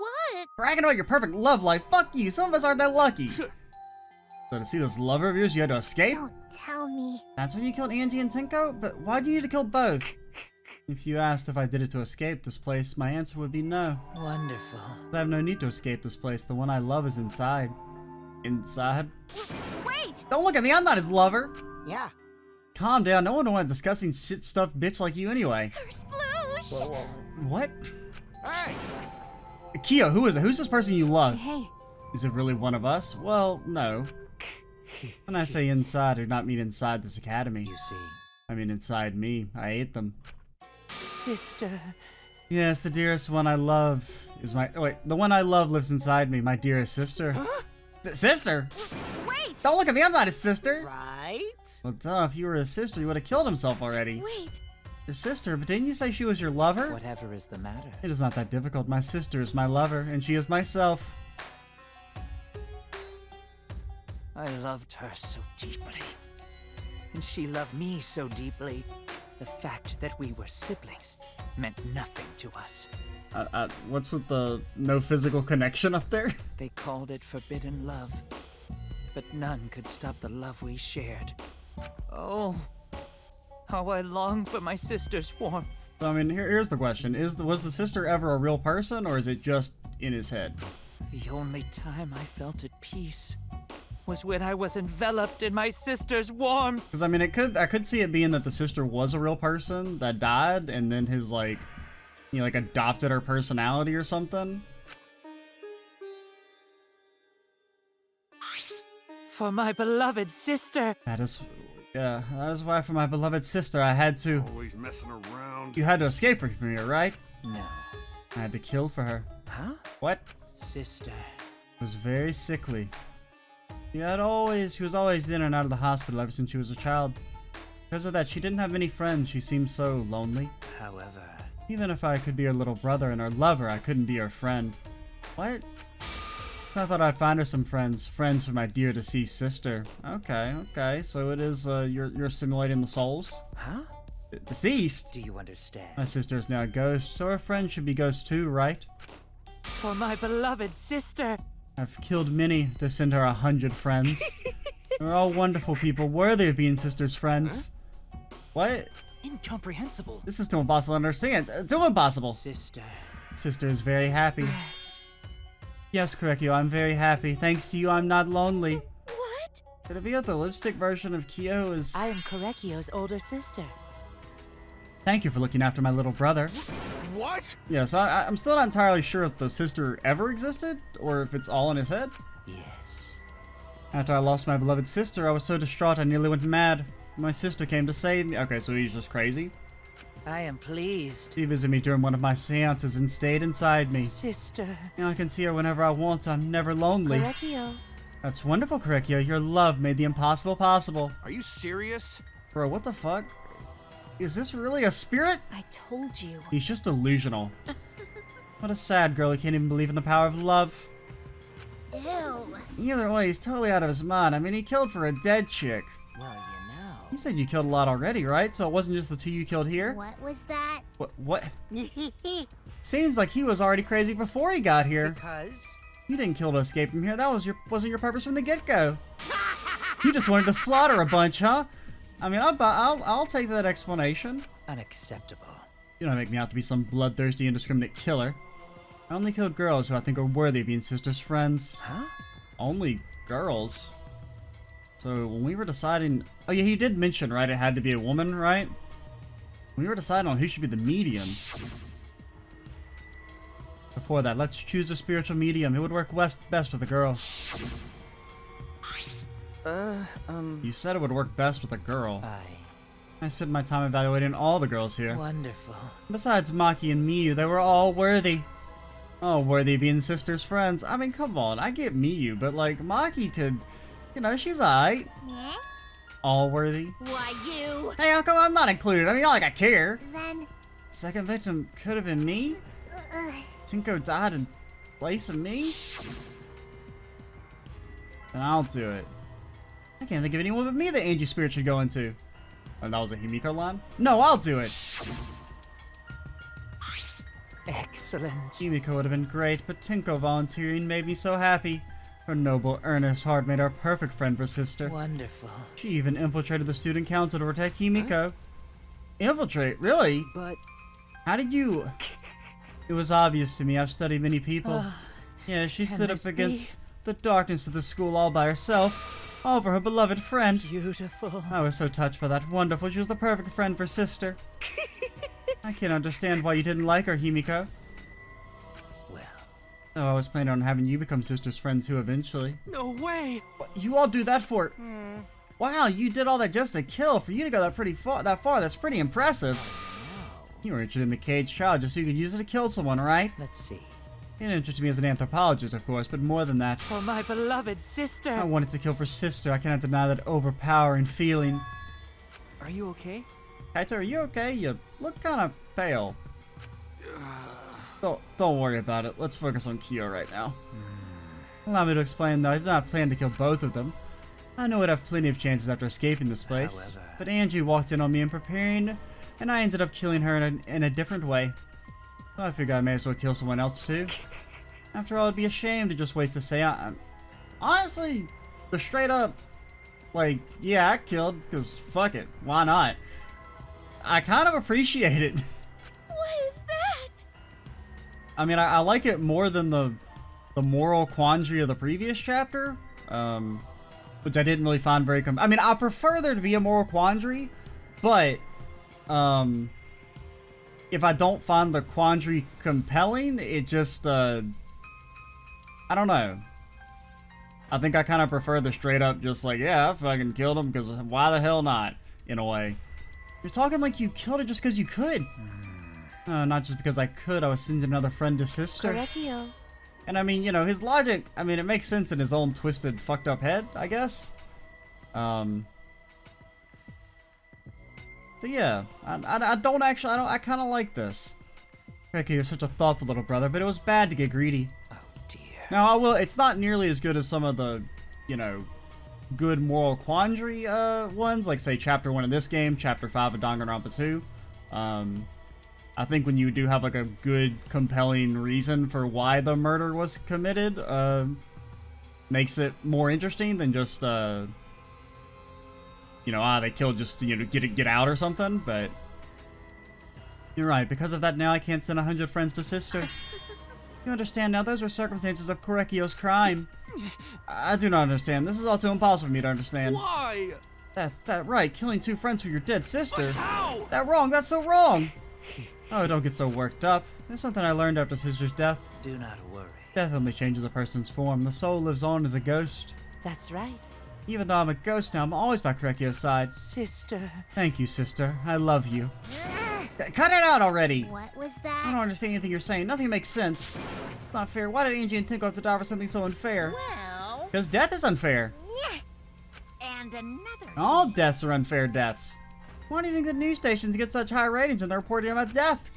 What? Bragging about your perfect love life? Fuck you, some of us aren't that lucky. So to see this lover of yours, you had to escape? Don't tell me. That's when you killed Angie and Tenko? But why do you need to kill both? If you asked if I did it to escape this place, my answer would be no. Wonderful. I have no need to escape this place. The one I love is inside. Inside? Wait! Don't look at me, I'm not his lover! Yeah. Calm down, no one would want a disgusting shit stuffed bitch like you anyway. Sploosh! What? Hey! Kyo, who is it? Who's this person you love? Hey. Is it really one of us? Well, no. When I say inside, I do not mean inside this academy. You see. I mean inside me. I ate them. Sister. Yes, the dearest one I love is my... Oh, wait, the one I love lives inside me, my dearest sister. Huh? Sister? Wait! Don't look at me, I'm not his sister! Right? Well, duh, if you were his sister, you would have killed himself already. Wait! Your sister, but didn't you say she was your lover? Whatever is the matter? It is not that difficult. My sister is my lover, and she is myself. I loved her so deeply. And she loved me so deeply. The fact that we were siblings meant nothing to us. What's with the no physical connection up there? They called it forbidden love. But none could stop the love we shared. Oh, how I long for my sister's warmth. So, I mean, here's the question. Was the sister ever a real person, or is it just in his head? The only time I felt at peace was when I was enveloped in my sister's warmth. Because, I mean, I could see it being that the sister was a real person that died, and then his, like, you know, like, adopted her personality or something. For my beloved sister. That is why for my beloved sister I had to... Always messing around. You had to escape from here, right? No. I had to kill for her. Huh? What? Sister. Was very sickly. She was always in and out of the hospital ever since she was a child. Because of that, she didn't have many friends. She seemed so lonely. However... Even if I could be her little brother and her lover, I couldn't be her friend. What? So I thought I'd find her some friends. Friends for my dear deceased sister. Okay. So it is, you're simulating the souls? Huh? Deceased? Do you understand? My sister is now a ghost, so her friend should be ghosts too, right? For my beloved sister. I've killed many to send her 100 friends. They're all wonderful people, worthy of being sister's friends. Huh? What? Incomprehensible. This is too impossible to understand. Too impossible. Sister. Sister is very happy. Yes. Yes, Korekio, I'm very happy. Thanks to you, I'm not lonely. What? Could it be that the lipstick version of Kyo is... I am Korekio's older sister. Thank you for looking after my little brother. What? Yes, I'm still not entirely sure if the sister ever existed, or if it's all in his head. Yes. After I lost my beloved sister, I was so distraught I nearly went mad. My sister came to save me. Okay, so he's just crazy. I am pleased. She visited me during one of my seances and stayed inside me. Sister. Now I can see her whenever I want. I'm never lonely. Korekio. That's wonderful, Korekio. Your love made the impossible possible. Are you serious? Bro, what the fuck? Is this really a spirit? I told you. He's just delusional. What a sad girl who can't even believe in the power of love. Ew. Either way, he's totally out of his mind. I mean, he killed for a dead chick. Well, you know. You said you killed a lot already, right? So it wasn't just the 2 you killed here? What was that? What? Seems like he was already crazy before he got here. Because? You didn't kill to escape from here. That wasn't your purpose from the get-go. You just wanted to slaughter a bunch, huh? I mean, I'll take that explanation. Unacceptable. You don't make me out to be some bloodthirsty, indiscriminate killer. I only kill girls who I think are worthy of being sisters' friends. Huh? Only girls? So when we were deciding... Oh yeah, he did mention, right, it had to be a woman, right? When we were deciding on who should be the medium. Before that, let's choose a spiritual medium. It would work best with a girl. You said it would work best with a girl. I spent my time evaluating all the girls here. Wonderful. Besides Maki and Miyu, they were all worthy. All worthy of being sisters' friends. I mean, come on, I get Miyu, but like, Maki could... You know, she's alright. Yeah? All worthy. Why, you? Hey, how come I'm not included? I mean, not like I care. Then... Second victim could have been me? Tinko died in place of me? Then I'll do it. I can't think of anyone but me that Angie's spirit should go into. Oh, that was a Himiko line? No, I'll do it! Excellent. Himiko would have been great, but Tinko volunteering made me so happy. Her noble, earnest heart made her a perfect friend for sister. Wonderful. She even infiltrated the student council to protect Himiko. Huh? Infiltrate? Really? But... How did you... It was obvious to me. I've studied many people. Yeah, she stood up against the darkness of the school all by herself. All for her beloved friend. Beautiful. I was so touched by that. Wonderful. She was the perfect friend for sister. I can't understand why you didn't like her, Himiko. Well. Oh, I was planning on having you become sister's friends too eventually. No way! What, you all do that for... Wow, you did all that just to kill. For you to go that far, that's pretty impressive. You were interested in the caged child just so you could use it to kill someone, right? Let's see. It interested me as an anthropologist, of course, but more than that. For my beloved sister. I wanted to kill for sister. I cannot deny that overpowering feeling. Are you okay? Kaito, are you okay? You look kind of pale. Don't worry about it. Let's focus on Kyo right now. Allow me to explain that I did not plan to kill both of them. I know I'd have plenty of chances after escaping this place. However... But Angie walked in on me in preparing, and I ended up killing her in a different way. So I figured I may as well kill someone else too. After all, it'd be a shame to just waste a seance. Honestly, the straight up, like, yeah, I killed, because fuck it, why not? I kind of appreciate it. What is that? I mean, I like it more than the moral quandary of the previous chapter, which I didn't really find very... I mean, I prefer there to be a moral quandary, but if I don't find the quandary compelling, it just, I don't know. I think I kind of prefer the straight up just like, yeah, I fucking killed him, because why the hell not, in a way. You're talking like you killed it just because you could. Not just because I could, I was sending another friend to sister. Korekio. And I mean, you know, his logic, I mean, it makes sense in his own twisted, fucked up head, I guess. So yeah, I kind of like this. Korekio, you're such a thoughtful little brother, but it was bad to get greedy. Oh dear. Now, it's not nearly as good as some of the, you know, good moral quandary ones, like say Chapter 1 of this game, Chapter 5 of Danganronpa 2. I think when you do have like a good, compelling reason for why the murder was committed, makes it more interesting than just, you know, they killed just, you know, get out or something, but... You're right, because of that now I can't send 100 friends to sister. You understand now, those were circumstances of Korekio's crime. I do not understand. This is all too impossible for me to understand. Why? That right, killing 2 friends for your dead sister. How? That wrong, that's so wrong. Oh, don't get so worked up. There's something I learned after sister's death. Do not worry. Death only changes a person's form. The soul lives on as a ghost. That's right. Even though I'm a ghost now, I'm always by Korekio's side. Sister. Thank you, sister. I love you. Cut it out already! What was I that? don't understand anything you're saying. Nothing makes sense. It's not fair. Why did Angie and Tinko have to die for something so unfair? Well... Because death is unfair. And another. All deaths are unfair deaths. Why do you think the news stations get such high ratings when they're reporting about death?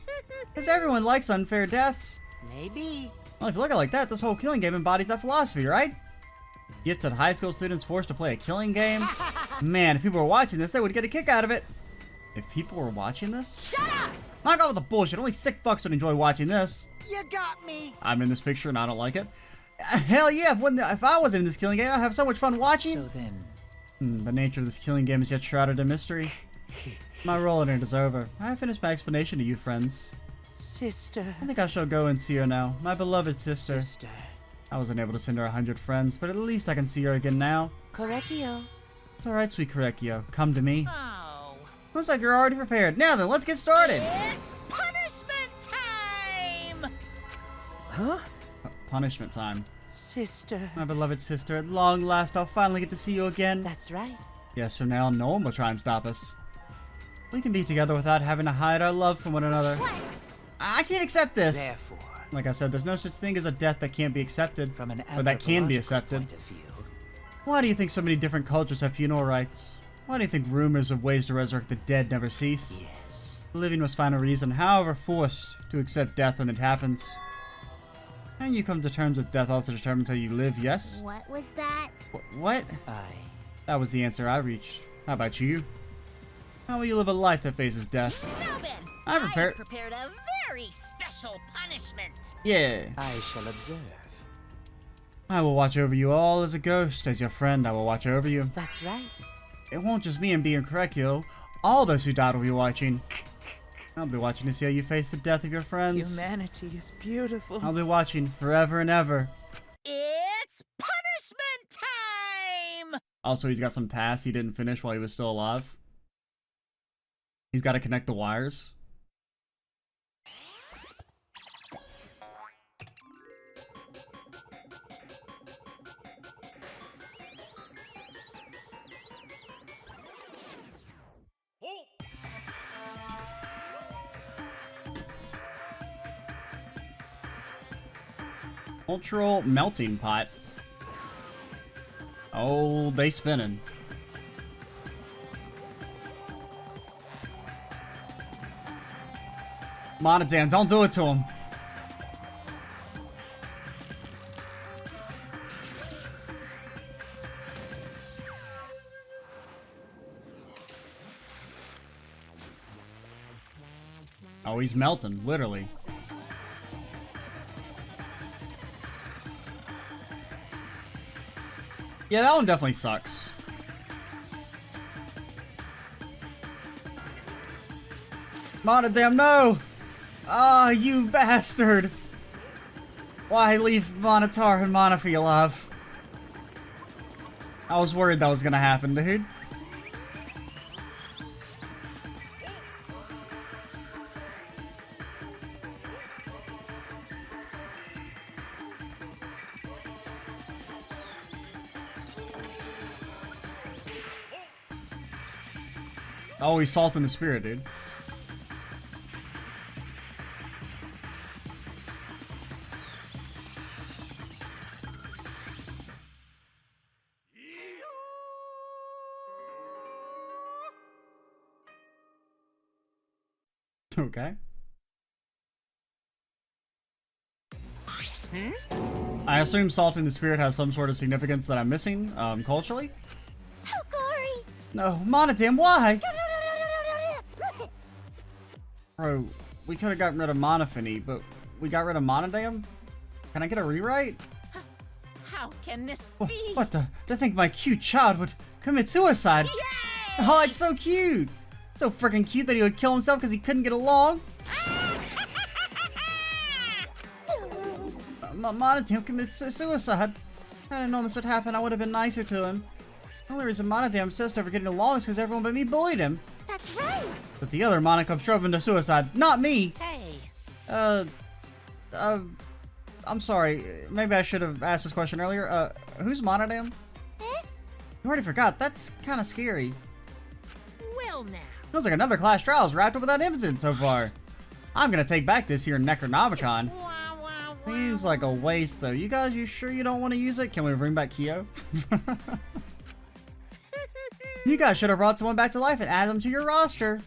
Because everyone likes unfair deaths. Maybe. Well, if you look at it like that, this whole killing game embodies that philosophy, right? Gifted high school students forced to play a killing game? Man, if people were watching this, they would get a kick out of it. If people were watching this? Shut up! Knock off with the bullshit. Only sick fucks would enjoy watching this. You got me. I'm in this picture and I don't like it. Hell yeah, if I wasn't in this killing game, I'd have so much fun watching. So then... The nature of this killing game is yet shrouded in mystery. My role in it is over. I have finished my explanation to you, friends. Sister. I think I shall go and see her now. My beloved sister. Sister. I wasn't able to send her 100 friends, but at least I can see her again now. Correcchio. It's alright, sweet Correcchio. Come to me. Oh. Looks like you're already prepared. Now then, let's get started! It's punishment time! Huh? Punishment time. Sister. My beloved sister, at long last I'll finally get to see you again. That's right. Yes, from now on, no one will try and stop us. We can be together without having to hide our love from one another. I can't accept this! Therefore, Like I said, there's no such thing as a death that can't be accepted. From an or that can be anthropological accepted. point of view, Why do you think so many different cultures have funeral rites? Why do you think rumors of ways to resurrect the dead never cease? yes. The living must find a reason, however forced, to accept death when it happens. And you come to terms with death also determines how you live, yes? What was that? What? That was the answer I reached. How about you? How will you live a life that faces death? Now then, I prepared- prepared a very special punishment. Yeah. I shall observe. I will watch over you all as a ghost. As your friend, I will watch over you. That's right. It won't just me and being Correcchio. All those who died will be watching. I'll be watching to see how you face the death of your friends. Humanity is beautiful. I'll be watching forever and ever. It's punishment time! Also, he's got some tasks he didn't finish while he was still alive. He's got to connect the wires. Cultural melting pot. Oh, they spinning. Monodam, don't do it to him. Oh, he's melting, literally. Yeah, that one definitely sucks. Monodam, no! Ah, you bastard! Why leave Monotar and Monophy alive? I was worried that was gonna happen, dude. Oh, he's salting the spirit, dude. Okay. I assume salting the spirit has some sort of significance that I'm missing, culturally? Oh, Gory! No, Monodam, why? Bro, we could have gotten rid of Monophony, but we got rid of Monodam? Can I get a rewrite? How can this be? What the? To think my cute child would commit suicide? Yay! Oh, it's so cute! So freaking cute that he would kill himself because he couldn't get along. Monodam committed suicide. I didn't know this would happen. I would have been nicer to him. The only reason Monodam says for getting along is because everyone but me bullied him. That's right! But the other Monocup drove him to suicide, not me! Hey. I'm sorry. Maybe I should have asked this question earlier. Who's Monodam? Eh? You already forgot. That's kind of scary. Well now. Feels like another Clash Trials wrapped up without incident so far. I'm gonna take back this here Necronomicon. Wah, wah, Seems like a waste, though. You guys, you sure you don't want to use it? Can we bring back Kyo? You guys should have brought someone back to life and added them to your roster.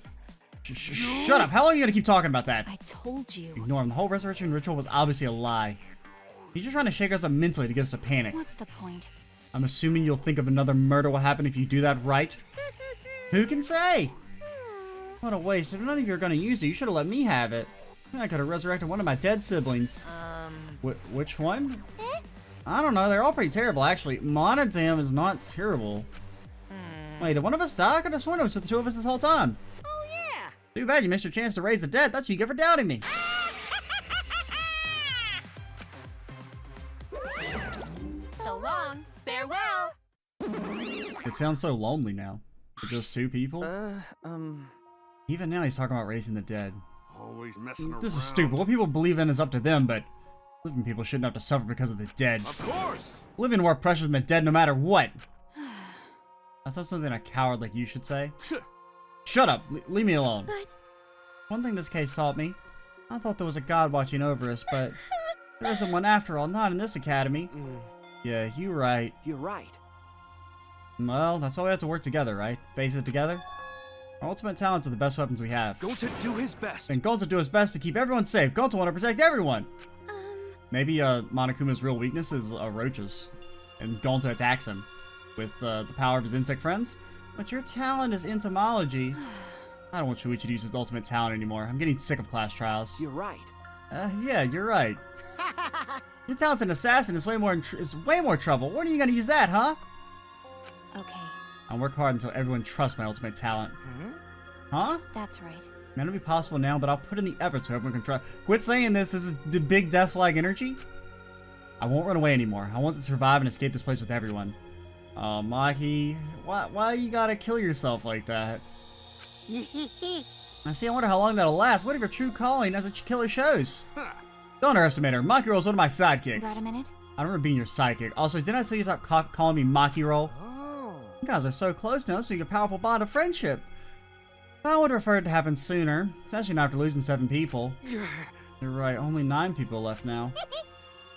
Shut up. How long are you going to keep talking about that? I told you. Ignore him. The whole resurrection ritual was obviously a lie. He's just trying to shake us up mentally to get us to panic. What's the point? I'm assuming you'll think of another murder will happen if you do that, right? Who can say? What a waste. If none of you are going to use it, you should have let me have it. I could have resurrected one of my dead siblings. Which one? I don't know. They're all pretty terrible, actually. Monodam is not terrible. Wait, did one of us die? I could have sworn it was the two of us this whole time. Oh, yeah. Too bad you missed your chance to raise the dead. That's what you get for doubting me. So long. Farewell. It sounds so lonely now. For just two people? Even now he's talking about raising the dead. Always messing around. This is stupid. What people believe in is up to them, but living people shouldn't have to suffer because of the dead. Of course. Living more precious than the dead no matter what. That's not something a coward like you should say. Shut up. Leave me alone. But... One thing this case taught me, I thought there was a god watching over us, but there isn't one after all, not in this academy. Yeah, you're right. You're right. Well, that's why we have to work together, right? Face it together? Our ultimate talents are the best weapons we have. Gonta do his best. And Gonta do his best to keep everyone safe. Gonta want to protect everyone. Maybe Monokuma's real weakness is roaches. And Gonta attacks him with the power of his insect friends. But your talent is entomology. I don't want Shuichi to use his ultimate talent anymore. I'm getting sick of class trials. You're right. Yeah, you're right. Your talent's an assassin is way more trouble. When are you gonna use that, huh? Okay. I'll work hard until everyone trusts my ultimate talent. Huh? That's right. May not be possible now, but I'll put in the effort so everyone can trust. Quit saying this. This is the big death flag energy. I won't run away anymore. I want to survive and escape this place with everyone. Maki, why you gotta kill yourself like that? I see. I wonder how long that'll last. What if your true calling as a killer shows? Don't underestimate her. Maki Roll is one of my sidekicks. Got a minute? I don't remember being your sidekick. Also, didn't I say you stop calling me Maki Roll? You guys are so close now. This will be a powerful bond of friendship. I would prefer it to happen sooner, especially not after losing 7 people. You're right, only 9 people left now.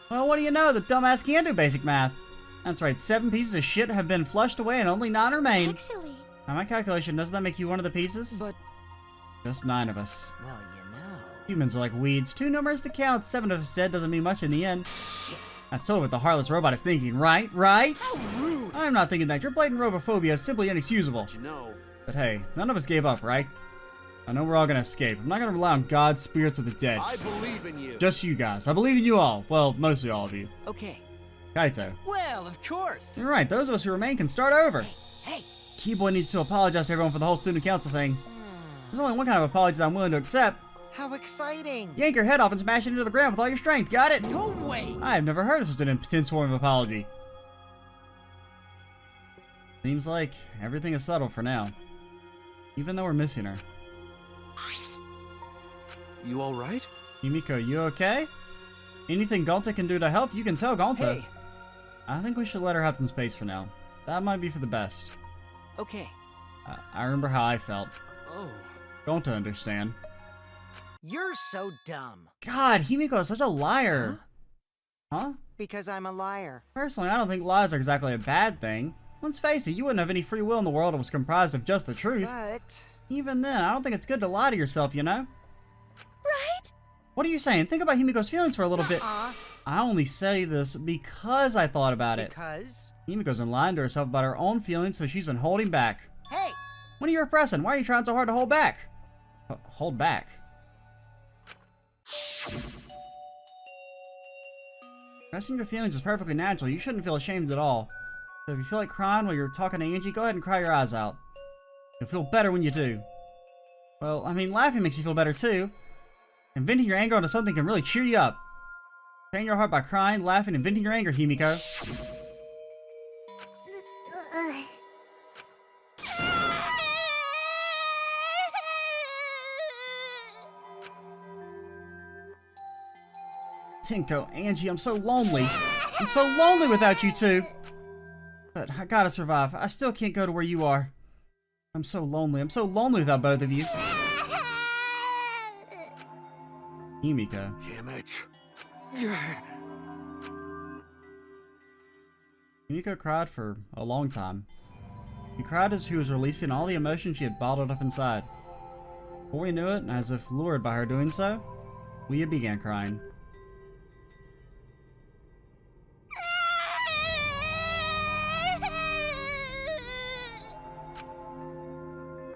Well, what do you know? The dumbass can't do basic math. That's right, 7 pieces of shit have been flushed away and only 9 remain. Actually... By my calculation, doesn't that make you one of the pieces? But... Just 9 of us. Well, you know... Humans are like weeds. Too numerous to count. 7 of us dead doesn't mean much in the end. Shit. That's totally what the heartless robot is thinking, right? Right? How rude! I'm not thinking that. Your blatant robophobia is simply inexcusable. You know. But hey, none of us gave up, right? I know we're all gonna escape. I'm not gonna rely on God's spirits of the dead. I believe in you. Just you guys. I believe in you all. Well, mostly all of you. Okay. Kaito. Well, of course. You're right. Those of us who remain can start over. Hey! Keyboy needs to apologize to everyone for the whole student council thing. There's only one kind of apology that I'm willing to accept. How exciting! Yank your head off and smash it into the ground with all your strength. Got it? No way! I've never heard of such an intense form of apology. Seems like everything is settled for now. Even though we're missing her. You alright? Yumiko, you okay? Anything Gonta can do to help, you can tell Gonta. Hey. I think we should let her have some space for now. That might be for the best. Okay. I remember how I felt. Oh. Gonta understand. You're so dumb. God, Himiko is such a liar. Huh? Because I'm a liar. Personally, I don't think lies are exactly a bad thing. Let's face it, you wouldn't have any free will in the world that was comprised of just the truth. But... Even then, I don't think it's good to lie to yourself, you know? Right? What are you saying? Think about Himiko's feelings for a little bit. Uh-uh. I only say this because I thought about it. Because? Himiko's been lying to herself about her own feelings, so she's been holding back. Hey! What are you repressing? Why are you trying so hard to hold back? Hold back? Expressing your feelings is perfectly natural. You shouldn't feel ashamed at all. So if you feel like crying while you're talking to Angie, go ahead and cry your eyes out. You'll feel better when you do. Well, I mean, laughing makes you feel better too. And venting your anger onto something can really cheer you up. Train your heart by crying, laughing, and venting your anger, Himiko. Tenko, Angie, I'm so lonely. I'm so lonely without you two. But I gotta survive. I still can't go to where you are. I'm so lonely. I'm so lonely without both of you. Himiko. Damn it. Himiko cried for a long time. She cried as she was releasing all the emotion she had bottled up inside. Before we knew it, as if lured by her doing so, we began crying.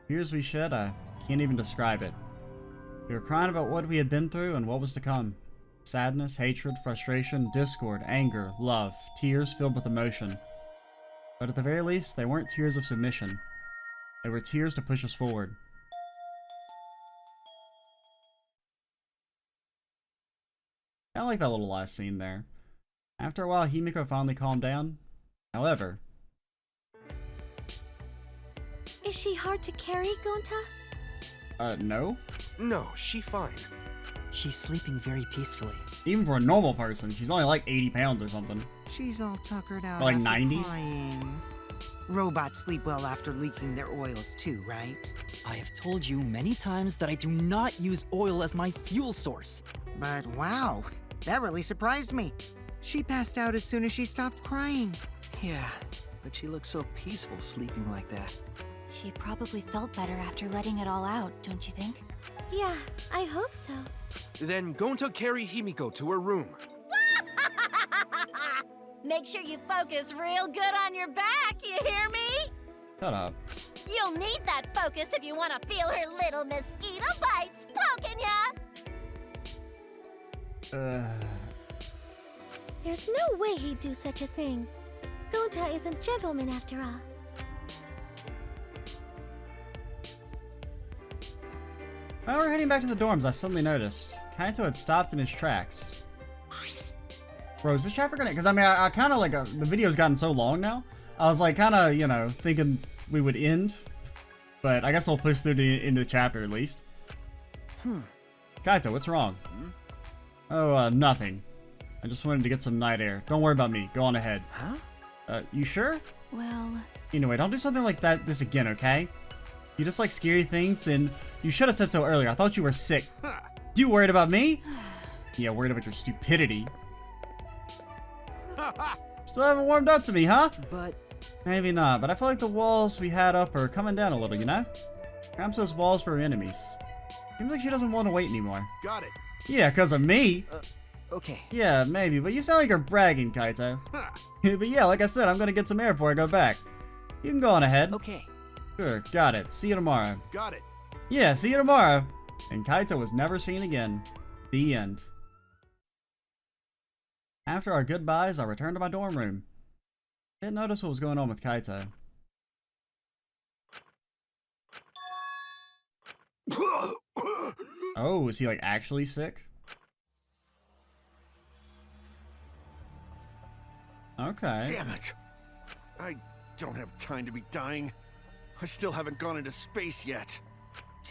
Tears we shed, I can't even describe it. We were crying about what we had been through and what was to come. Sadness, hatred, frustration, discord, anger, love, tears filled with emotion. But at the very least, they weren't tears of submission. They were tears to push us forward. I like that little last scene there. After a while, Himiko finally calmed down. However... Is she hard to carry, Gonta? No? No, she fine. She's sleeping very peacefully. Even for a normal person, she's only like 80 pounds or something. She's all tuckered out Like after 90? crying. Robots sleep well after leaking their oils too, right? I have told you many times that I do not use oil as my fuel source. But wow, that really surprised me. She passed out as soon as she stopped crying. Yeah, but she looks so peaceful sleeping like that. She probably felt better after letting it all out, don't you think? Yeah, I hope so. Then Gonta carry Himiko to her room. Make sure you focus real good on your back, you hear me? Shut up. You'll need that focus if you want to feel her little mosquito bites poking ya. There's no way he'd do such a thing. Gonta is a gentleman after all. While we were heading back to the dorms, I suddenly noticed Kaito had stopped in his tracks. Bro, is this chapter gonna... Because, I mean, I kind of, like, the video's gotten so long now. I was, like, kind of, you know, thinking we would end. But I guess we'll push through the end of the chapter, at least. Kaito, what's wrong? Oh, nothing. I just wanted to get some night air. Don't worry about me. Go on ahead. Huh? You sure? Well... Anyway, don't do something like this again, okay? You just like scary things, then you should have said so earlier. I thought you were sick. You worried about me? Yeah, worried about your stupidity. Still haven't warmed up to me, huh? But... Maybe not, but I feel like the walls we had up are coming down a little, you know? Perhaps those walls were enemies. Seems like she doesn't want to wait anymore. Got it. Yeah, because of me. Okay. Yeah, maybe, but you sound like you're bragging, Kaito. But yeah, like I said, I'm gonna get some air before I go back. You can go on ahead. Okay. Sure, got it. See you tomorrow. Got it. Yeah, see you tomorrow. And Kaito was never seen again. The end. After our goodbyes, I returned to my dorm room. Didn't notice what was going on with Kaito. Oh, is he like actually sick? Okay. Damn it. I don't have time to be dying. I still haven't gone into space yet.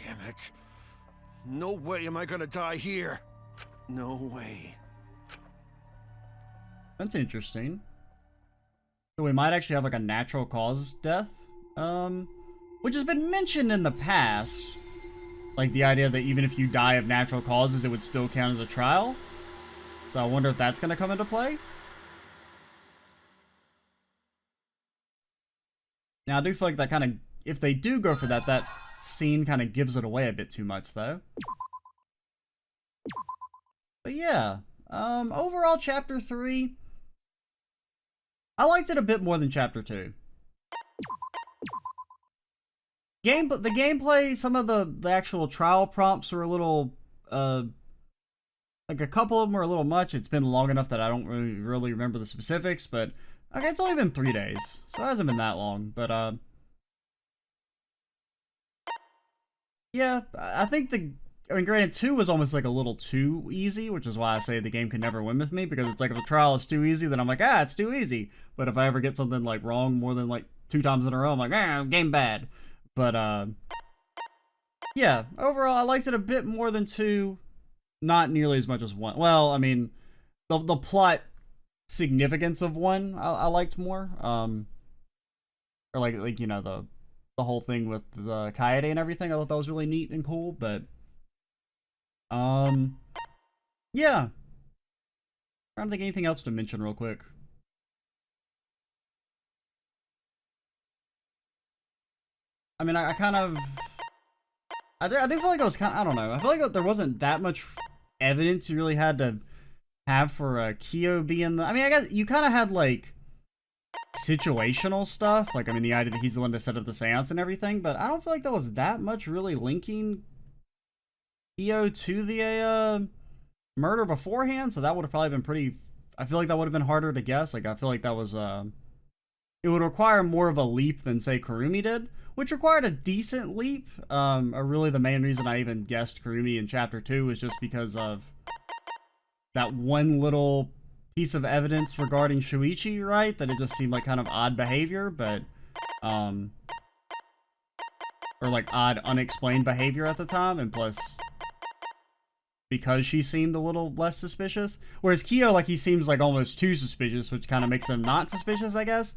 Damn it. No way am I gonna die here. No way. That's interesting. So we might actually have like a natural cause death, which has been mentioned in the past. Like the idea that even if you die of natural causes, it would still count as a trial. So I wonder if that's going to come into play. Now I do feel like that kind of, if they do go for that, that scene kind of gives it away a bit too much though. But yeah, overall chapter 3, I liked it a bit more than chapter 2. The gameplay, some of the actual trial prompts were a little, like a couple of them were a little much. It's been long enough that I don't really remember the specifics, but okay, it's only been 3 days, so it hasn't been that long, but yeah, I think I mean, granted, 2 was almost like a little too easy, which is why I say the game can never win with me, because it's like if a trial is too easy, then I'm like, it's too easy. But if I ever get something like wrong more than like 2 times in a row, I'm like, game bad. But yeah, overall, I liked it a bit more than 2, not nearly as much as 1. Well, I mean, the plot significance of 1, I liked more. Or like you know, the whole thing with the Kaede and everything, I thought that was really neat and cool, but yeah. Trying to think anything else to mention real quick. I mean, I kind of... I do feel like it was kind of... I don't know. I feel like there wasn't that much evidence you really had to have for Kyo being the... I mean, I guess you kind of had, like, situational stuff. Like, I mean, the idea that he's the one to set up the seance and everything. But I don't feel like there was that much really linking Kyo to the murder beforehand. So that would have probably been pretty... I feel like that would have been harder to guess. Like, I feel like that was... it would require more of a leap than, say, Kurumi did. Which required a decent leap. Or really the main reason I even guessed Kurumi in Chapter 2 was just because of that one little piece of evidence regarding Shuichi, right? That it just seemed like kind of odd behavior, but, or like odd unexplained behavior at the time, and plus, because she seemed a little less suspicious. Whereas Kyo, like, he seems like almost too suspicious, which kind of makes him not suspicious, I guess.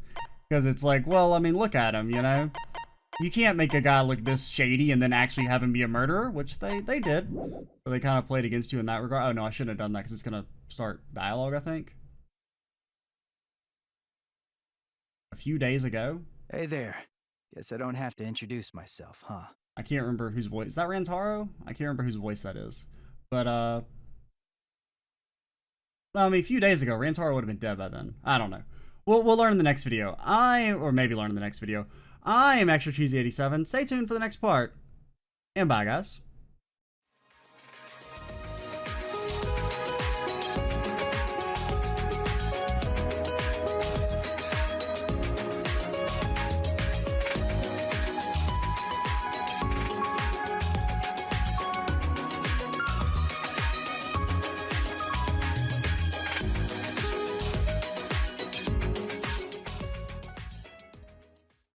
Because it's like, well, I mean, look at him, you know? You can't make a guy look this shady and then actually have him be a murderer, which they did. So they kind of played against you in that regard. Oh, no, I shouldn't have done that because it's going to start dialogue, I think. A few days ago. Hey there. Guess I don't have to introduce myself, huh? I can't remember whose voice. Is that Rantaro? I can't remember whose voice that is. But, well, I mean, a few days ago, Rantaro would have been dead by then. I don't know. We'll learn in the next video. Or maybe learn in the next video. I am Extra Cheesy 87. Stay tuned for the next part. And bye, guys.